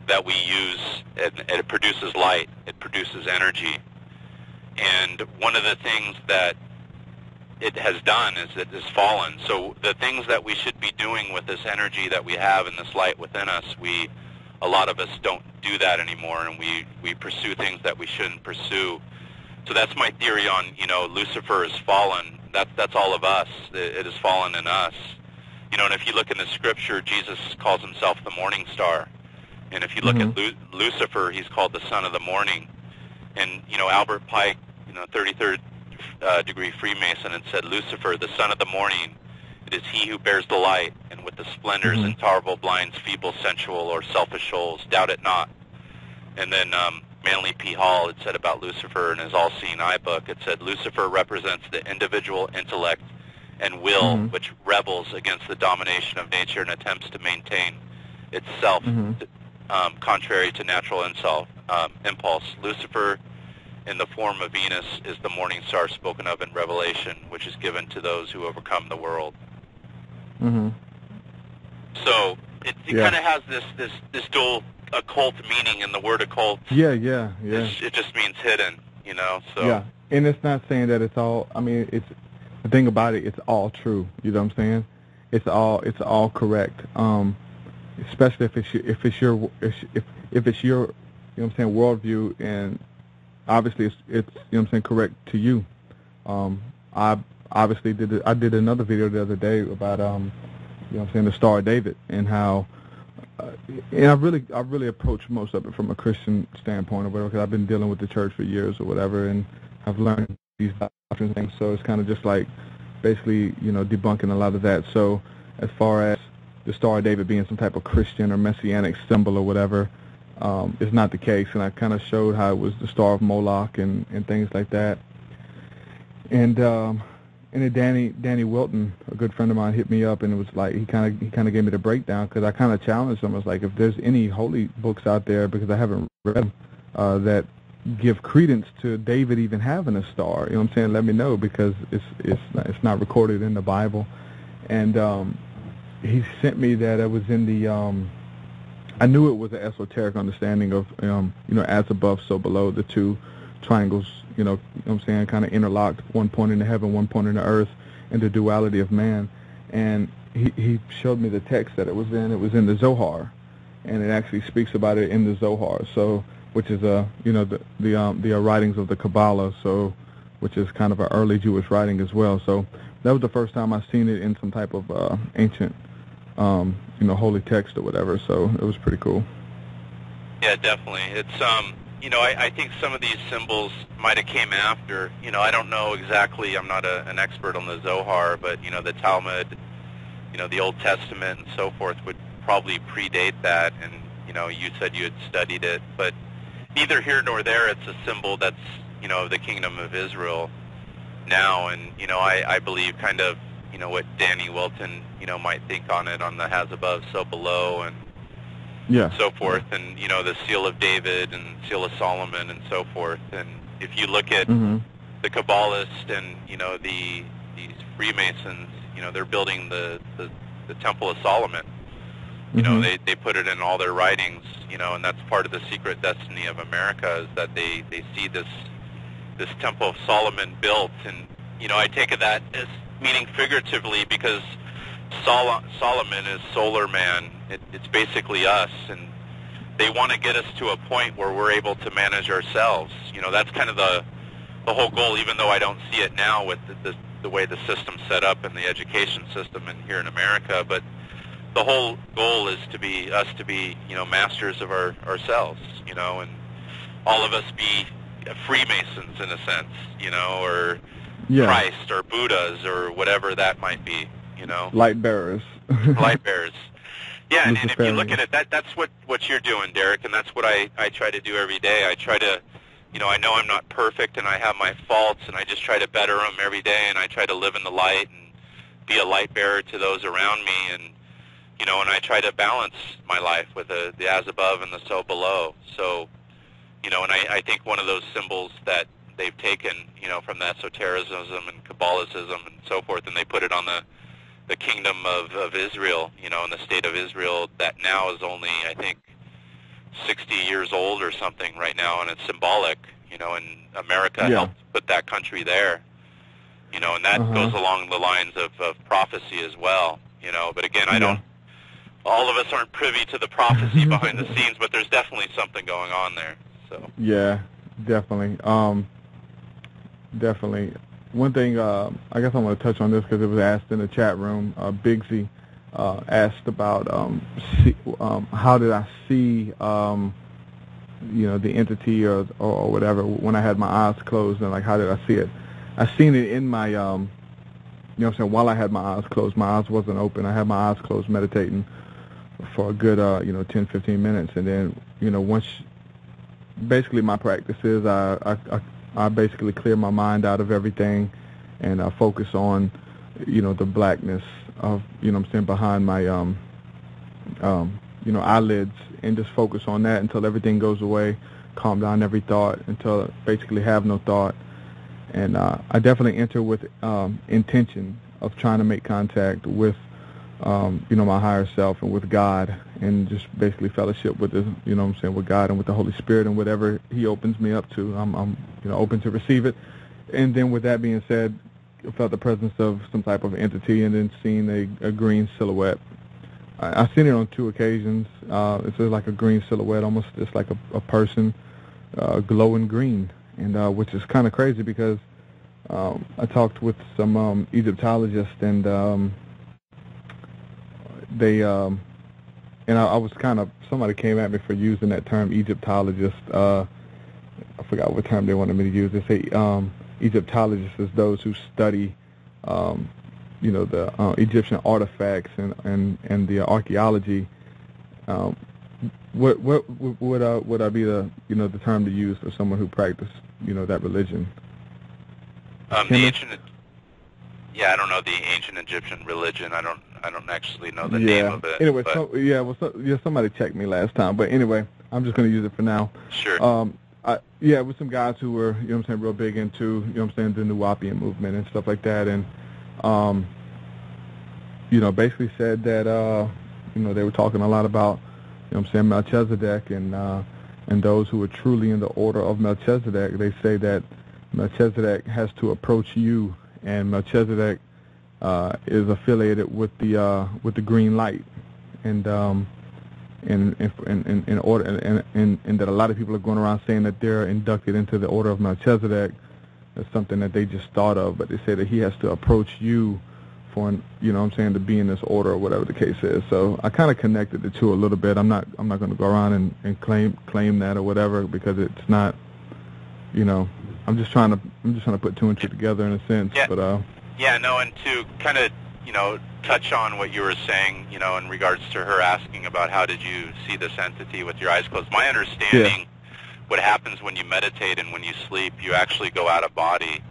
that we use, and it produces light, it produces energy. And one of the things that it has done is it has fallen. So the things that we should be doing with this energy that we have and this light within us, a lot of us don't do that anymore, and we pursue things that we shouldn't pursue. So that's my theory on, Lucifer has fallen. That's all of us. It has fallen in us. And if you look in the scripture, Jesus calls himself the morning star. And if you look at Lucifer, he's called the son of the morning. And, Albert Pike, 33rd degree Freemason, and said Lucifer, the son of the morning, It is he who bears the light, and with the splendors intolerable blinds feeble, sensual, or selfish souls. Doubt it not. And then Manly P. Hall had said about Lucifer in his All-Seeing Eye book, it said, Lucifer represents the individual intellect and will which rebels against the domination of nature and attempts to maintain itself contrary to natural impulse. Lucifer, in the form of Venus, is the morning star spoken of in Revelation, which is given to those who overcome the world. So it kind of has this dual occult meaning, and the word occult it just means hidden, you know. So
yeah, and it's not saying that it's all, I mean, it's the thing about it, it's all true, you know what I'm saying? It's all correct, especially if it's your you know what I'm saying, worldview, and obviously it's you know what I'm saying, correct to you. I obviously did another video the other day about you know what I'm saying, the Star of David, and how and I really approach most of it from a Christian standpoint or whatever, because I've been dealing with the church for years or whatever, and I've learned these doctrines and things. So it's kind of just like basically, you know, debunking a lot of that. So as far as the Star of David being some type of Christian or messianic symbol or whatever, is not the case. And I kind of showed how it was the Star of Moloch and things like that. And then Danny Wilton, a good friend of mine, hit me up, and it was like he kind of gave me the breakdown, because I kind of challenged him. I was like, if there's any holy books out there, because I haven't read them, that give credence to David even having a star, you know what I'm saying? Let me know, because it's not recorded in the Bible. And he sent me that it was in the I knew it was an esoteric understanding of you know, as above, so below, the two triangles, you know what I'm saying, kind of interlocked, one point in the heaven, one point in the earth, and the duality of man. And he showed me the text that it was in. It was in the Zohar, and it actually speaks about it in the Zohar. So, which is you know, the writings of the Kabbalah. So, which is kind of an early Jewish writing as well. So that was the first time I've seen it in some type of ancient, you know, holy text or whatever. So it was pretty cool.
Yeah, definitely. It's you know, I think some of these symbols might have came after. You know, I don't know exactly. I'm not an expert on the Zohar, but, you know, the Talmud, you know, the Old Testament and so forth would probably predate that. And, you know, you said you had studied it. But neither here nor there, it's a symbol that's, you know, the kingdom of Israel now. And, you know, I believe kind of, you know, what Danny Wilton, you know, might think on it, on the has above, so below, and so forth, and, you know, the seal of David and seal of Solomon and so forth. And if you look at the Kabbalists and, you know, these Freemasons, you know, they're building the Temple of Solomon. You know, they put it in all their writings, you know, and that's part of the secret destiny of America, is that they see this Temple of Solomon built. And, you know, I take it that as meaning figuratively, because Solomon is solar man. It's basically us, and they want to get us to a point where we're able to manage ourselves. You know, that's kind of the whole goal, even though I don't see it now with the way the system's set up in the education system and here in America. But the whole goal is to be, you know, masters of ourselves, you know, and all of us be Freemasons in a sense, you know, or Christ or Buddhas or whatever that might be, you know.
Lightbearers.
Lightbearers. Yeah, and if you look at it, that's what you're doing, Derek, and that's what I try to do every day. I try to, you know I'm not perfect, and I have my faults, and I just try to better them every day, and I try to live in the light and be a light bearer to those around me, and, you know, and I try to balance my life with the as above and the so below. So, you know, and I think one of those symbols that they've taken, you know, from the esotericism and Kabbalism and so forth, and they put it on the kingdom of Israel, you know, in the state of Israel, that now is only, I think, 60 years old or something right now, and it's symbolic, you know, and America helped put that country there, you know, and that goes along the lines of prophecy as well, you know. But again, all of us aren't privy to the prophecy behind the scenes, but there's definitely something going on there. So
yeah, definitely. Definitely. One thing, I guess I want to touch on this because it was asked in the chat room. Bigsy asked about how did I see, you know, the entity or whatever when I had my eyes closed, and like how did I see it? I seen it in my you know what I'm saying, while I had my eyes closed. My eyes wasn't open. I had my eyes closed meditating for a good, 10, 15 minutes. And then, once, basically my practice is I basically clear my mind out of everything and I focus on, the blackness of, behind my, eyelids, and just focus on that until everything goes away, calm down every thought until I basically have no thought. And I definitely enter with intention of trying to make contact with, my higher self and with God, and just basically fellowship with the, with God and with the Holy Spirit, and whatever He opens me up to, I'm open to receive it. And then with that being said, I felt the presence of some type of entity, and then seen a green silhouette. I've seen it on 2 occasions. It's like a green silhouette, almost just like a person, glowing green, and which is kind of crazy because I talked with some Egyptologists, and they and I was kind of, somebody came at me for using that term, Egyptologist. I forgot what term they wanted me to use. They say Egyptologists is those who study the Egyptian artifacts and the archaeology. What would I be the term to use for someone who practiced that religion?
The ancient, I don't know the ancient Egyptian religion. I don't actually know the name of it.
Anyway, somebody checked me last time, but anyway, I'm just going to use it for now.
Sure.
It was some guys who were, real big into, the Nuwapian movement and stuff like that, and basically said that, they were talking a lot about, Melchizedek, and those who are truly in the order of Melchizedek. They say that Melchizedek has to approach you, and Melchizedek is affiliated with the green light, and in order, and that a lot of people are going around saying that they're inducted into the order of Melchizedek. That's something that they just thought of, but they say that he has to approach you for, to be in this order or whatever the case is. So I kind of connected the two a little bit. I'm not going to go around and claim that or whatever, because it's not, I'm just trying to put 2 and 2 together in a sense.
Yeah.
But
and to kind of touch on what you were saying, in regards to her asking about how did you see this entity with your eyes closed. My understanding, what happens when you meditate and when you sleep, you actually go out of body.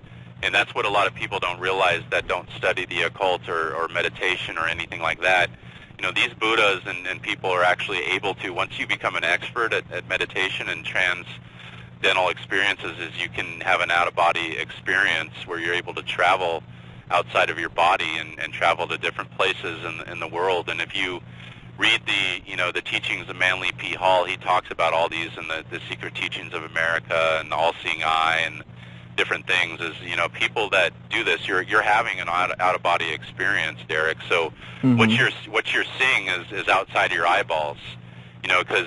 And that's what a lot of people don't realize that don't study the occult or meditation or anything like that. These Buddhas and people are actually able to, once you become an expert at meditation and transcendental experiences, is you can have an out-of-body experience where you're able to travel outside of your body and travel to different places in the world. And if you read the teachings of Manly P. Hall, he talks about all these in the Secret Teachings of America and the All-Seeing Eye and different things. Is people that do this, you're having an out-of-body experience, Derek. So what you're seeing is outside of your eyeballs. Because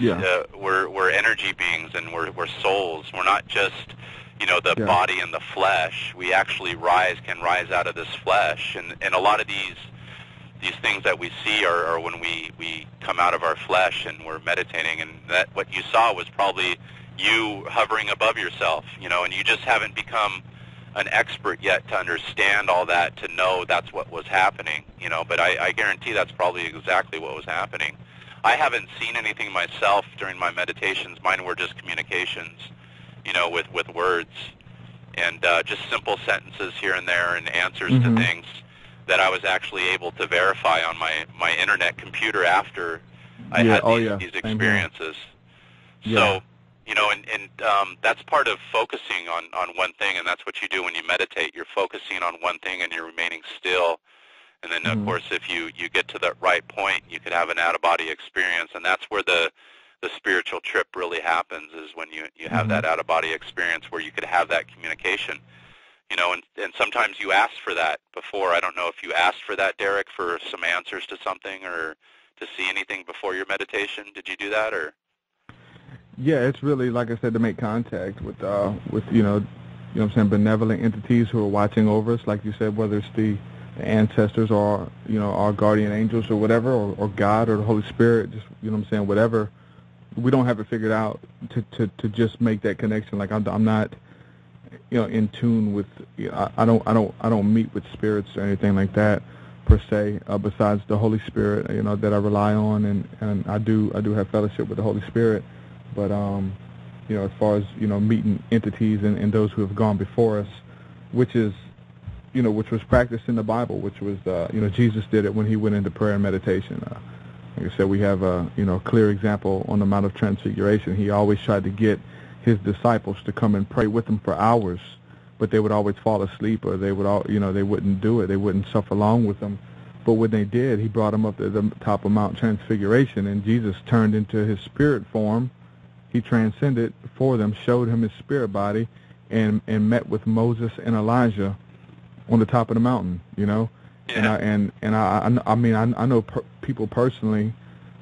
we're energy beings and we're souls. We're not just the body and the flesh. We actually can rise out of this flesh, and a lot of these things that we see are when we come out of our flesh and we're meditating, and that what you saw was probably you hovering above yourself, and you just haven't become an expert yet to understand all that, to know that's what was happening, but I guarantee that's probably exactly what was happening. I haven't seen anything myself during my meditations. Mine were just communications, with words and just simple sentences here and there and answers to things that I was actually able to verify on my internet computer after I had these experiences. So, and that's part of focusing on one thing, and that's what you do when you meditate. You're focusing on one thing and you're remaining still. And then, of course, if you get to that right point, you could have an out-of-body experience, and that's where the spiritual trip really happens, is when you have that out-of-body experience where you could have that communication. And sometimes you asked for that before. I don't know if you asked for that, Derek, for some answers to something or to see anything before your meditation. Did you do that, or?
Yeah, it's really, like I said, to make contact with benevolent entities who are watching over us, like you said, whether it's the ancestors or, our guardian angels or whatever, or God or the Holy Spirit, just, whatever. We don't have it figured out to just make that connection. Like I'm not, in tune with. I don't meet with spirits or anything like that per se. Besides the Holy Spirit, that I rely on, and I do have fellowship with the Holy Spirit. But as far as meeting entities and those who have gone before us, which is which was practiced in the Bible, which was Jesus did it when he went into prayer and meditation. Like I said, we have a clear example on the Mount of Transfiguration. He always tried to get his disciples to come and pray with him for hours, but they would always fall asleep, or they would they wouldn't do it. They wouldn't suffer along with them. But when they did, he brought them up to the top of Mount Transfiguration, and Jesus turned into his spirit form. He transcended for them, showed him his spirit body, and met with Moses and Elijah on the top of the mountain.
Yeah.
I mean I know people personally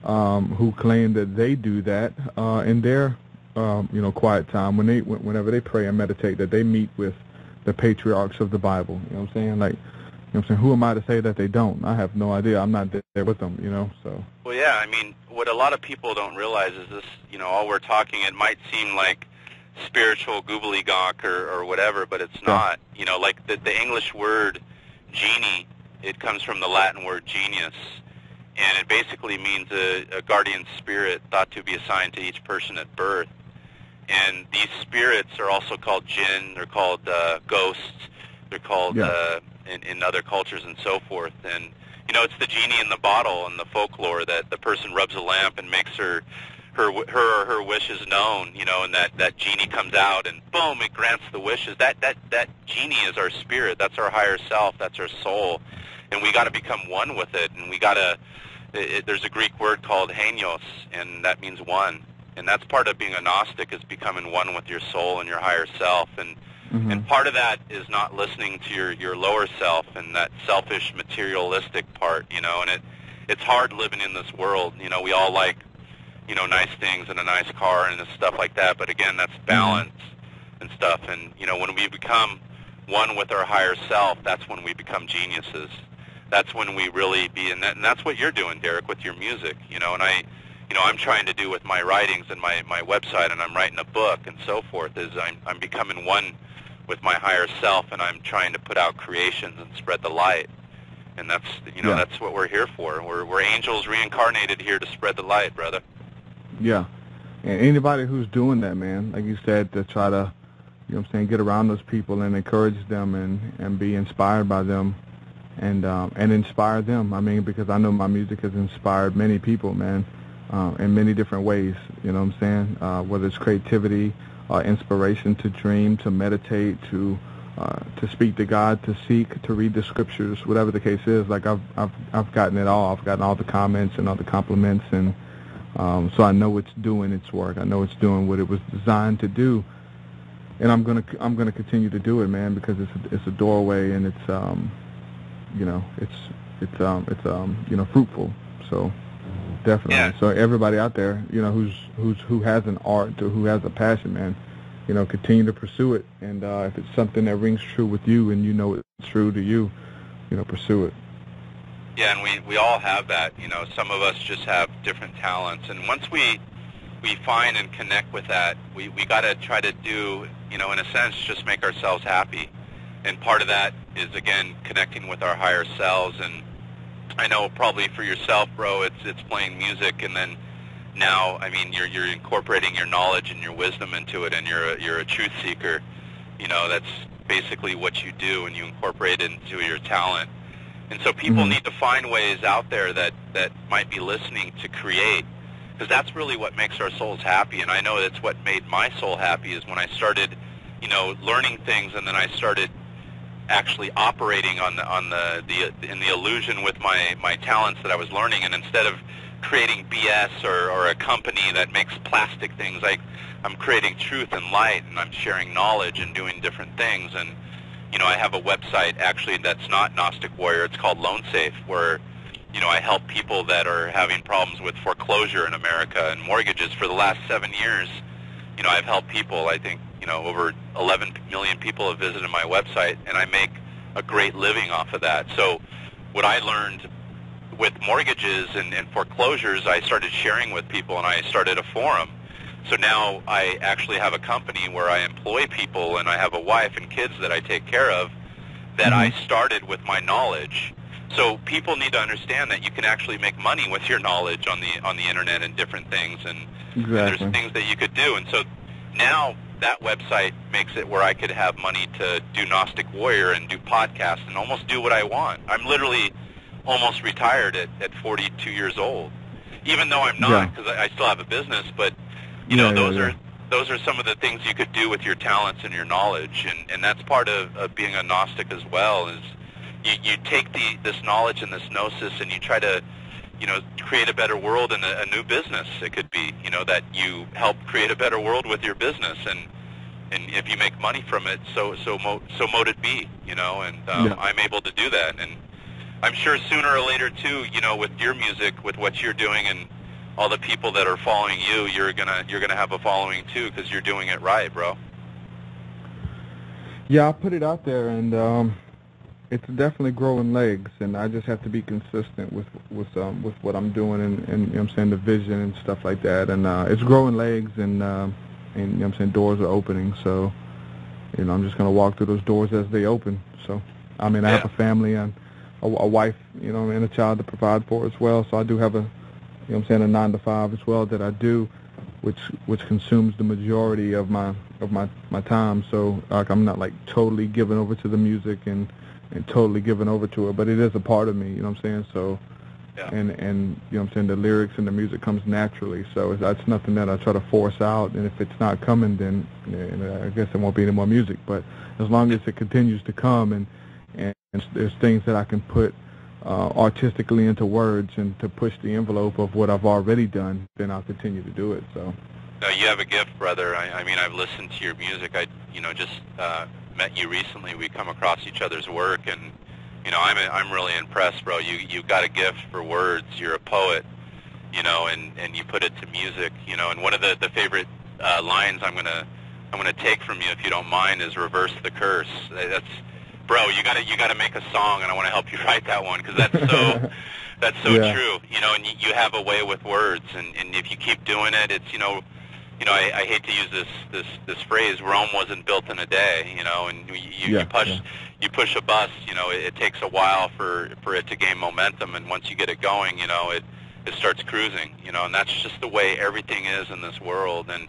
who claim that they do that in their quiet time whenever they pray and meditate, that they meet with the patriarchs of the Bible. You know what I'm saying? Like, who am I to say that they don't? I have no idea. I'm not there with them. So. Well,
yeah. I mean, what a lot of people don't realize is this. All we're talking. It might seem like spiritual gobbledygook or whatever, but it's not. Like the English word genie, it comes from the Latin word genius, and it basically means a guardian spirit thought to be assigned to each person at birth. And these spirits are also called jinn. They're called ghosts. They're called in other cultures and so forth. And it's the genie in the bottle in the folklore that the person rubs a lamp and makes her or her wishes known, and that genie comes out and boom, it grants the wishes. That genie is our spirit. That's our higher self. That's our soul, and we got to become one with it. And we got to. There's a Greek word called hainos, and that means one. And that's part of being a Gnostic, is becoming one with your soul and your higher self. And and part of that is not listening to your lower self and that selfish, materialistic part. And it's hard living in this world. We all like nice things and a nice car and stuff like that. But again, that's balance and stuff. And, when we become one with our higher self, that's when we become geniuses. That's when we really and that's what you're doing, Derek, with your music, and I'm trying to do with my writings and my website, and I'm writing a book and so forth, is I'm becoming one with my higher self, and I'm trying to put out creations and spread the light. And that's, that's what we're here for. We're angels reincarnated here to spread the light, brother.
Yeah. And anybody who's doing that, man, like you said, to try to, get around those people and encourage them and be inspired by them and inspire them. I mean, because I know my music has inspired many people, man, in many different ways, whether it's creativity, inspiration to dream, to meditate, to speak to God, to seek, to read the scriptures, whatever the case is. Like I've gotten it all. I've gotten all the comments and all the compliments, and so I know it's doing its work. I know it's doing what it was designed to do, and I'm gonna continue to do it, man, because it's a doorway, and it's fruitful. So definitely.
Yeah.
So everybody out there, who has an art or who has a passion, man, continue to pursue it. And if it's something that rings true with you and it's true to you, pursue it.
Yeah, and we all have that. Some of us just have different talents, and once we find and connect with that, we got to try to do, in a sense, just make ourselves happy. And part of that is, again, connecting with our higher selves. And I know probably for yourself, bro, it's playing music, and then now, I mean, you're incorporating your knowledge and your wisdom into it, and you're a truth seeker. That's basically what you do, and you incorporate it into your talent. And so people need to find ways out there that might be listening to create, because that's really what makes our souls happy. And I know that's what made my soul happy, is when I started, learning things, and then I started actually operating in the illusion with my talents that I was learning. And instead of creating BS or a company that makes plastic things, I'm creating truth and light, and I'm sharing knowledge and doing different things. And I have a website actually that's not Gnostic Warrior. It's called Loan Safe, where I help people that are having problems with foreclosure in America and mortgages. For the last 7 years, I've helped people. I think over 11 million people have visited my website, and I make a great living off of that. So what I learned with mortgages and foreclosures, I started sharing with people, and I started a forum. So now I actually have a company where I employ people, and I have a wife and kids that I take care of, that I started with my knowledge. So people need to understand that you can actually make money with your knowledge on the internet and different things, and there's things that you could do. And so now that website makes it where I could have money to do Gnostic Warrior and do podcasts and almost do what I want. I'm literally almost retired at 42 years old, even though I'm not, because I still have a business. But you know, those are some of the things you could do with your talents and your knowledge, and that's part of being a Gnostic as well. Is you take this knowledge and this Gnosis, and you try to, you know, create a better world and a new business. It could be, you know, that you help create a better world with your business, and if you make money from it, so mote it be, you know. And I'm able to do that, and I'm sure sooner or later too, you know, with your music, with what you're doing, and all the people that are following you, you're gonna have a following too, because you're doing it right, bro.
Yeah, I put it out there, and it's definitely growing legs, and I just have to be consistent with what I'm doing, and you know what I'm saying, the vision and stuff like that, and it's growing legs, and you know what I'm saying, doors are opening, so you know, I'm just gonna walk through those doors as they open. So I mean, I have a family and a wife, you know, and a child to provide for as well, so I do have a, you know what I'm saying, a 9-to-5 as well that I do, which consumes the majority of my time. So like, I'm not like totally given over to the music and totally given over to it, but it is a part of me, you know what I'm saying? So and you know what I'm saying, the lyrics and the music comes naturally, so that's nothing that I try to force out, and if it's not coming, then I guess there won't be any more music. But as long as it continues to come, and there's things that I can put artistically into words and to push the envelope of what I've already done, then I'll continue to do it. So
no, you have a gift, brother. I mean, I've listened to your music. I just met you recently. We come across each other's work, and you know, I'm really impressed, bro. You got a gift for words. You're a poet, you know, and you put it to music, you know. And one of the favorite lines I'm gonna take from you, if you don't mind, is "reverse the curse." Bro, you gotta make a song, and I want to help you write that one, because that's so true, you know. And you have a way with words, and if you keep doing it, it's you know, I hate to use this phrase, Rome wasn't built in a day, you know. And you push a bus, you know, it takes a while for it to gain momentum, and once you get it going, you know, it starts cruising, you know. And that's just the way everything is in this world. And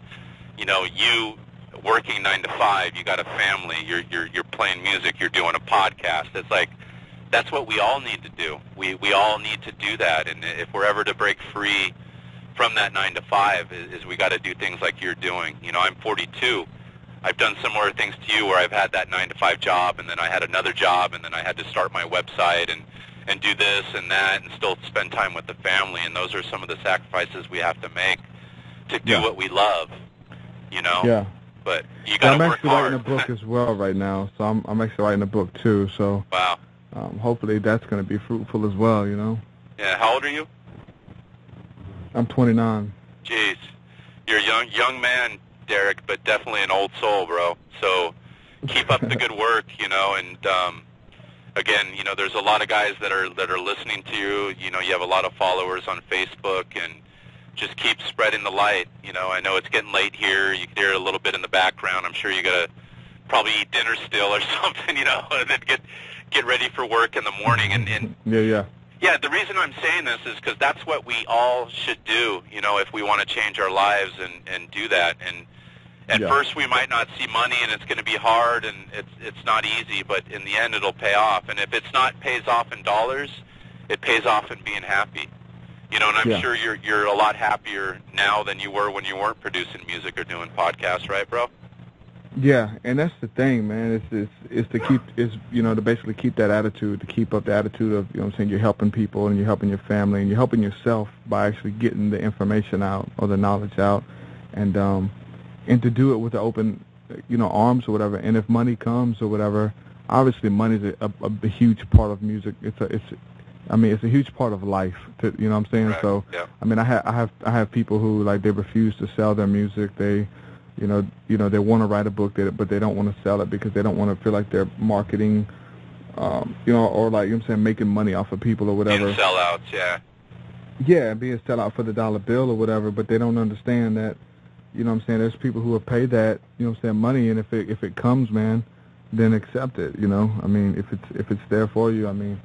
you know, you working 9 to 5, you got a family, you're playing music, you're doing a podcast. It's like, that's what we all need to do. We all need to do that. And if we're ever to break free from that 9 to 5, is we got to do things like you're doing. You know, I'm 42. I've done similar things to you, where I've had that 9 to 5 job, and then I had another job, and then I had to start my website and do this and that, and still spend time with the family. And those are some of the sacrifices we have to make to do what we love, you know.
Yeah.
But you got to work hard.
I'm actually writing a book as well right now, so I'm actually writing a book too. So
wow.
Hopefully that's going to be fruitful as well, you know.
Yeah. How old are you?
I'm 29.
Jeez, you're a young man, Derek, but definitely an old soul, bro. So keep up the good work, you know. And again, you know, there's a lot of guys that are listening to you. You know, you have a lot of followers on Facebook, and just keep spreading the light. You know, I know it's getting late here. You can hear it a little bit in the background. I'm sure you gotta probably eat dinner still or something, you know, and then get ready for work in the morning. And yeah, the reason I'm saying this is because that's what we all should do, you know, if we want to change our lives and do that. And at first we might not see money, and it's going to be hard, and it's not easy, but in the end it'll pay off. And if it's not pays off in dollars, it pays off in being happy. You know, and I'm sure you're a lot happier now than you were when you weren't producing music or doing podcasts, right, bro?
Yeah, and that's the thing, man. It's to keep, you know, to basically keep that attitude, to keep up the attitude of, you know what I'm saying, you're helping people, and you're helping your family, and you're helping yourself by actually getting the information out or the knowledge out, and to do it with the open, you know, arms or whatever. And if money comes or whatever, obviously money's a huge part of music. It's a huge part of life, you know what I'm saying?
Right.
So, I mean, I have people who, like, they refuse to sell their music. They, you know, they want to write a book, but they don't want to sell it because they don't want to feel like they're marketing, you know, or like, you know what I'm saying, making money off of people or whatever.
Being sellouts,
Yeah, being a sellout for the dollar bill or whatever, but they don't understand that, you know what I'm saying, there's people who will pay that, you know what I'm saying, money, and if it comes, man, then accept it, you know. I mean, if it's there for you, I mean,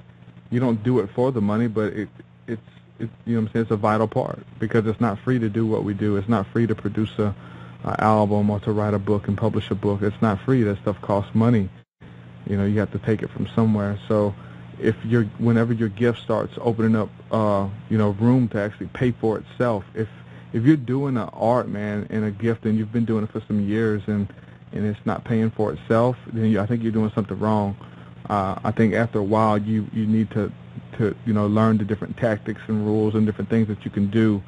you don't do it for the money, but it's you know what I'm saying, it's a vital part, because it's not free to do what we do. It's not free to produce a album or to write a book and publish a book. It's not free. That stuff costs money. You know, you have to take it from somewhere. So whenever your gift starts opening up, you know, room to actually pay for itself, if you're doing an art, man, and a gift, and you've been doing it for some years, and it's not paying for itself, then I think you're doing something wrong. I think after a while, you need to you know, learn the different tactics and rules and different things that you can do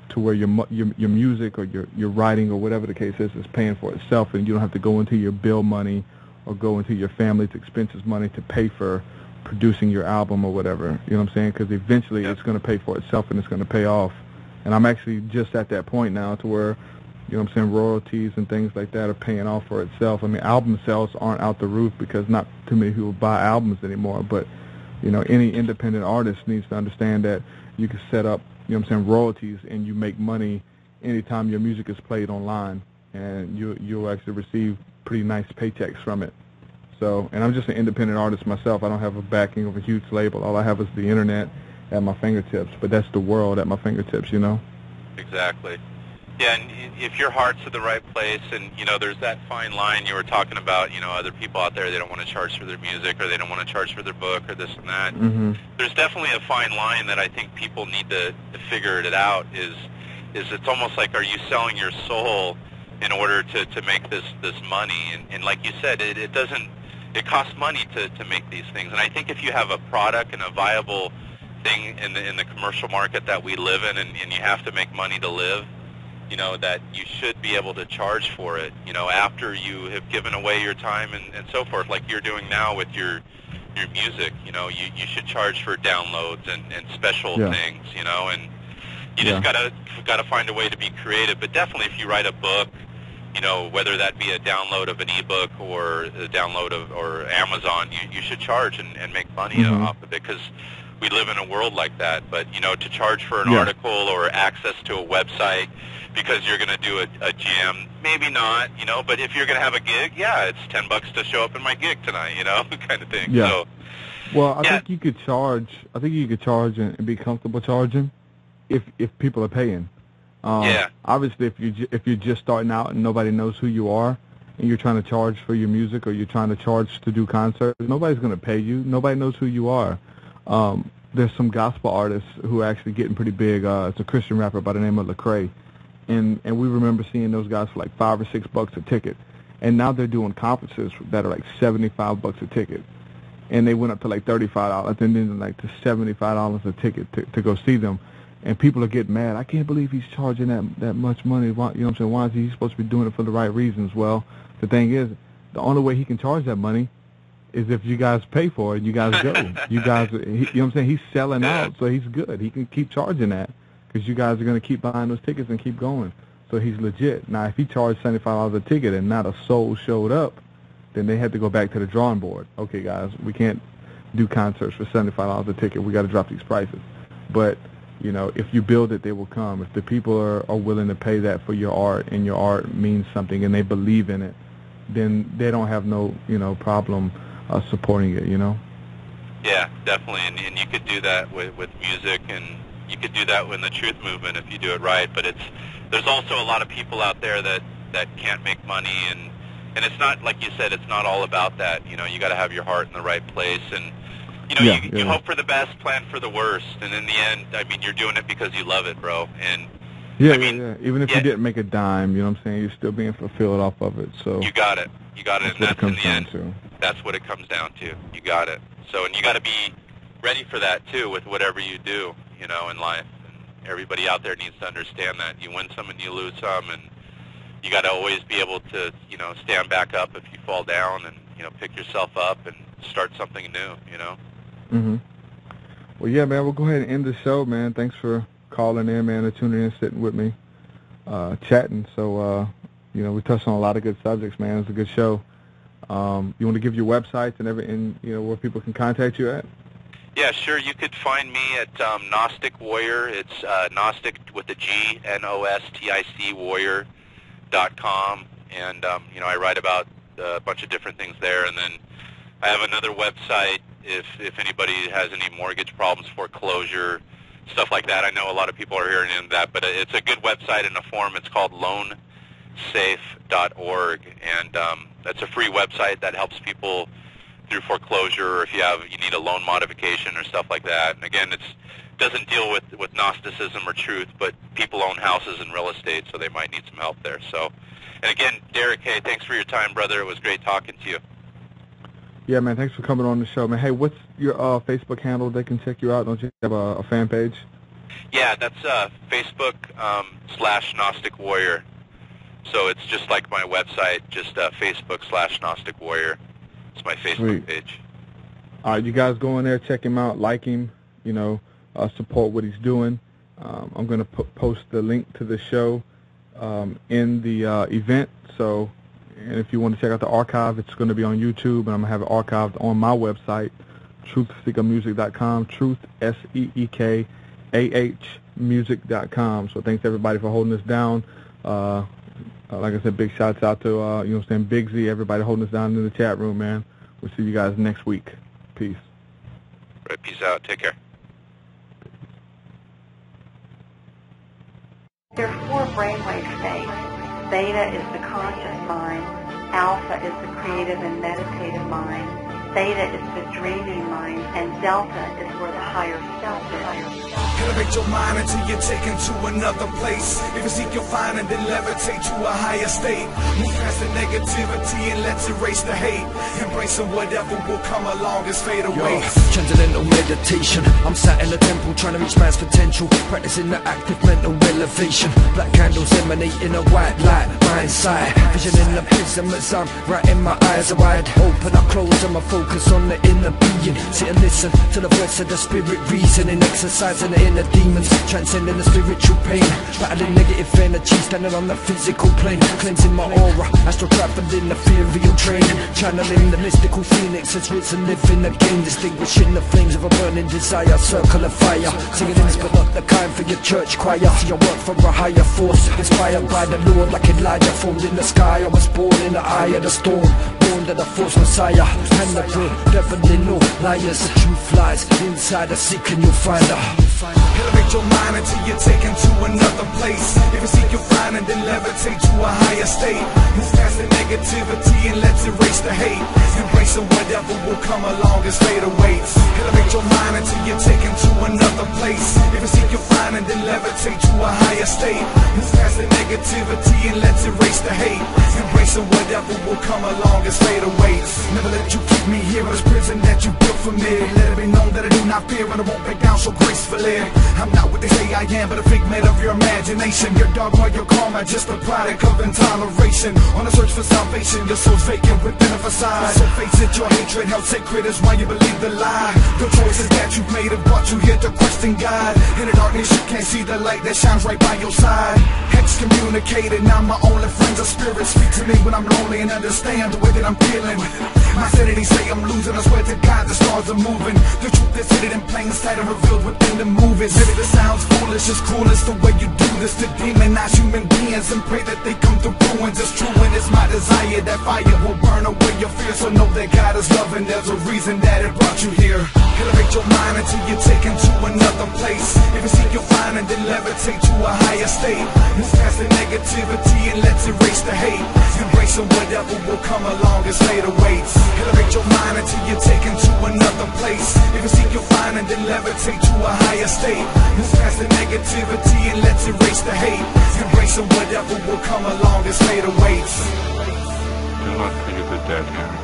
to where your music or your writing or whatever the case is paying for itself, and you don't have to go into your bill money or go into your family's expenses money to pay for producing your album or whatever. You know what I'm saying? Because eventually it's going to pay for itself and it's going to pay off. And I'm actually just at that point now to where, you know what I'm saying, royalties and things like that are paying off for itself. I mean, album sales aren't out the roof because not too many people buy albums anymore, but, you know, any independent artist needs to understand that you can set up, you know what I'm saying, royalties, and you make money anytime your music is played online, and you'll actually receive pretty nice paychecks from it. So, and I'm just an independent artist myself. I don't have a backing of a huge label. All I have is the internet at my fingertips, but that's the world at my fingertips, you know?
Exactly. Yeah, and if your heart's in the right place, and, you know, there's that fine line you were talking about, you know, other people out there, they don't want to charge for their music, or they don't want to charge for their book, or this and that.
Mm-hmm.
There's definitely a fine line that I think people need to figure it out, is it's almost like, are you selling your soul in order to make this money? And like you said, it costs money to make these things. And I think if you have a product and a viable thing in the commercial market that we live in, and you have to make money to live, you know, that you should be able to charge for it, you know, after you have given away your time and so forth, like you're doing now with your music. You know, you should charge for downloads and special things, you know, and you just gotta find a way to be creative. But definitely, if you write a book, you know, whether that be a download of an ebook or a download of or Amazon, you should charge and make money off of it, because we live in a world like that. But, you know, to charge for an article or access to a website because you're going to do a jam, maybe not, you know, but if you're going to have a gig, it's $10 to show up in my gig tonight, you know, kind of thing.
Yeah.
So,
well, I think you could charge and be comfortable charging if people are paying. Obviously, if you're just starting out and nobody knows who you are, and you're trying to charge for your music, or you're trying to charge to do concerts, nobody's going to pay you. Nobody knows who you are. There's some gospel artists who are actually getting pretty big. It's a Christian rapper by the name of Lecrae, and we remember seeing those guys for like $5 or $6 a ticket, and now they're doing conferences that are like $75 a ticket, and they went up to like $35, and then like to $75 a ticket to go see them. And people are getting mad. I can't believe he's charging that much money. Why, you know what I'm saying? Why is he supposed to be doing it for the right reasons? Well, the thing is, the only way he can charge that money is if you guys pay for it and you guys go. You know what I'm saying? He's selling out, so he's good. He can keep charging that because you guys are going to keep buying those tickets and keep going. So he's legit. Now, if he charged $75 a ticket and not a soul showed up, then they had to go back to the drawing board. Okay, guys, we can't do concerts for $75 a ticket. We got to drop these prices. But you know, if you build it, they will come. If the people are willing to pay that for your art, and your art means something, and they believe in it, then they don't have no, you know, problem supporting it, you know?
Yeah, definitely. And you could do that with music, and you could do that with the truth movement if you do it right. But there's also a lot of people out there that can't make money, and it's not, like you said, it's not all about that. You know, you got to have your heart in the right place, and you know, you hope for the best, plan for the worst, and in the end, I mean, you're doing it because you love it, bro. And
even if you didn't make a dime, you know what I'm saying, you're still being fulfilled off of it. So
you got it, and that's in the end. That's what it comes down to. You got it. So, and you got to be ready for that too with whatever you do, you know, in life. And everybody out there needs to understand that you win some and you lose some, and you got to always be able to, you know, stand back up if you fall down, and you know, pick yourself up and start something new, you know.
Mm-hmm. Well, yeah, man, we'll go ahead and end the show, man. Thanks for calling in, man, and tuning in, sitting with me, chatting. So, you know, we touched on a lot of good subjects, man. It was a good show. You want to give your websites and you know, where people can contact you at?
Yeah, sure. You could find me at Gnostic Warrior. It's Gnostic with a G, Gnostic Warrior.
TruthSeekah.com, and you know, I write about a bunch of different things there. And then I have another website if anybody has any mortgage problems, foreclosure, stuff like that. I know a lot of people are hearing into that, but it's a good website in a form. It's called loansafe.org, and that's a free website that helps people through foreclosure, or if you need a loan modification or stuff like that. And again, it doesn't deal with Gnosticism or truth, but people own houses and real estate, so they might need some help there. So, and again, Derek, hey, thanks for your time, brother. It was great talking to you.
Yeah, man, thanks for coming on the show, man. Hey, what's your Facebook handle? They can check you out. Don't you have a fan page?
Yeah, that's Facebook /Gnostic Warrior. So it's just like my website, just Facebook /Gnostic Warrior. It's my Facebook page.
All right, you guys go in there, check him out, like him, you know, support what he's doing. I'm going to post the link to the show in the event. So, and if you want to check out the archive, it's going to be on YouTube, and I'm going to have it archived on my website, TruthSeekahMusic.com, Truth, SEEKAH music.com. So thanks everybody for holding us down. Like I said, big shouts out to, you know what I'm saying, Big Z, everybody holding us down in the chat room, man. We'll see you guys next week. Peace.
Right, peace out. Take care.
There are 4 brainwave states. Theta is the conscious mind. Alpha is the creative and meditative mind. Theta is the dreaming mind. And Delta is where the higher self is.
Elevate your mind until you're taken to another place. If you seek, you'll find and then levitate to a higher state. Move past the negativity and let's erase the hate. Embracing whatever will come along as fade away. Transcendental meditation. I'm sat in a temple trying to reach man's potential. Practicing the active mental elevation. Black candles emanating a white light. Mind sight. Vision in the prism as I'm right in my eyes are wide open. I close and my focus on the inner being. Sit and listen to the voice of the spirit reasoning. Exercising the inner demons, transcending the spiritual pain. Battling negative energy, standing on the physical plane. Cleansing my aura, astral traveling the ethereal train. Channeling the mystical phoenix has risen, living again. Distinguishing the flames of a burning desire. Circle of fire, singing hymns but not the kind for your church choir. See, I work for a higher force, inspired by the Lord. Like Elijah formed in the sky, I was born in the eye of the storm. Born to the false messiah, and the real devil in all liars. The truth lies inside the seek and you'll find her. Elevate your mind until you're taken to another place. If you seek, you'll find and then levitate to a higher state. Move past the negativity and let's erase the hate. Embracing whatever will come along as fate awaits. Elevate your mind until you're taken to another place. If you seek, you'll find and then levitate to a higher state. Move past the negativity and let's erase the hate. Embracing whatever will come along as fate awaits. Never let you keep me here in this prison that you built for me. Let it be known that I do not fear and I won't back down so gracefully. I'm not what they say I am, but a figment of your imagination. Your dogma, your karma, just a product of intoleration. On a search for salvation, your soul's vacant within a facade. So face it, your hatred held sacred is why you believe the lie. The choices that you've made have brought you here to question God. In the darkness you can't see the light that shines right by your side. Excommunicated, now my only friends are spirits. Speak to me when I'm lonely and understand the way that I'm feeling. My sanity say I'm losing, I swear to God the stars are moving. The truth is hidden in plain sight and revealed within the movies. Maybe this sounds foolish, it's cool, it's the way you do this to demonize human beings and pray that they come to ruins. It's true and it's my desire that fire will burn away your fear. So know that God is loving, there's a reason that it brought you here. Elevate your mind until you're taken to another place. If you seek, you'll find and then levitate to a higher state. Move past the negativity and let's erase the hate. Embracing whatever will come along as fate awaits. Elevate your mind until you're taken to another place. If you seek, you'll find and then levitate to a higher state. Move past the negativity and let's erase the hate. Embracing whatever will come along as fate awaits.
Do not pity the dead, Harry.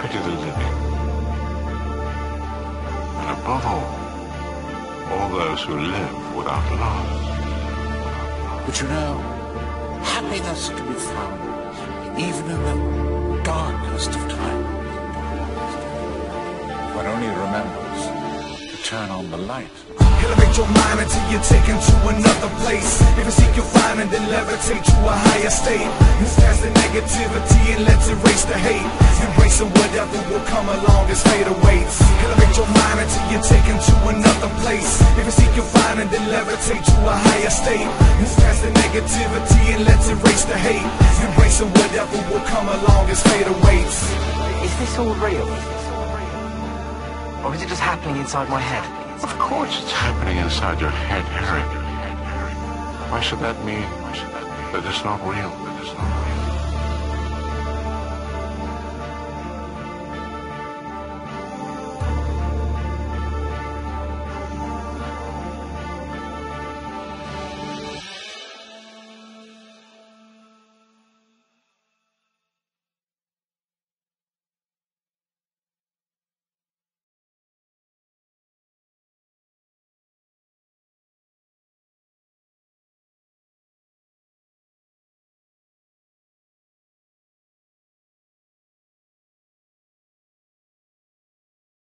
Pity the living. And above all those who live without love.
But you know, happiness can be found even in the darkest of times. One only remembers the turn on the light.
Elevate your mind until you're taken to another place. If you seek, you'll find, and then levitate to a higher state. Move past the negativity and let's erase the hate. Embracing whatever will come along as fate awaits. Elevate your mind until you're taken to another place. If you seek, you'll find, and then levitate to a higher state. Move past the negativity and let's erase the hate. Embracing whatever will come along as fate awaits.
Is this all real? Or is it just happening inside my head?
Of course it's happening inside your head, Harry. Why should that mean that it's not real?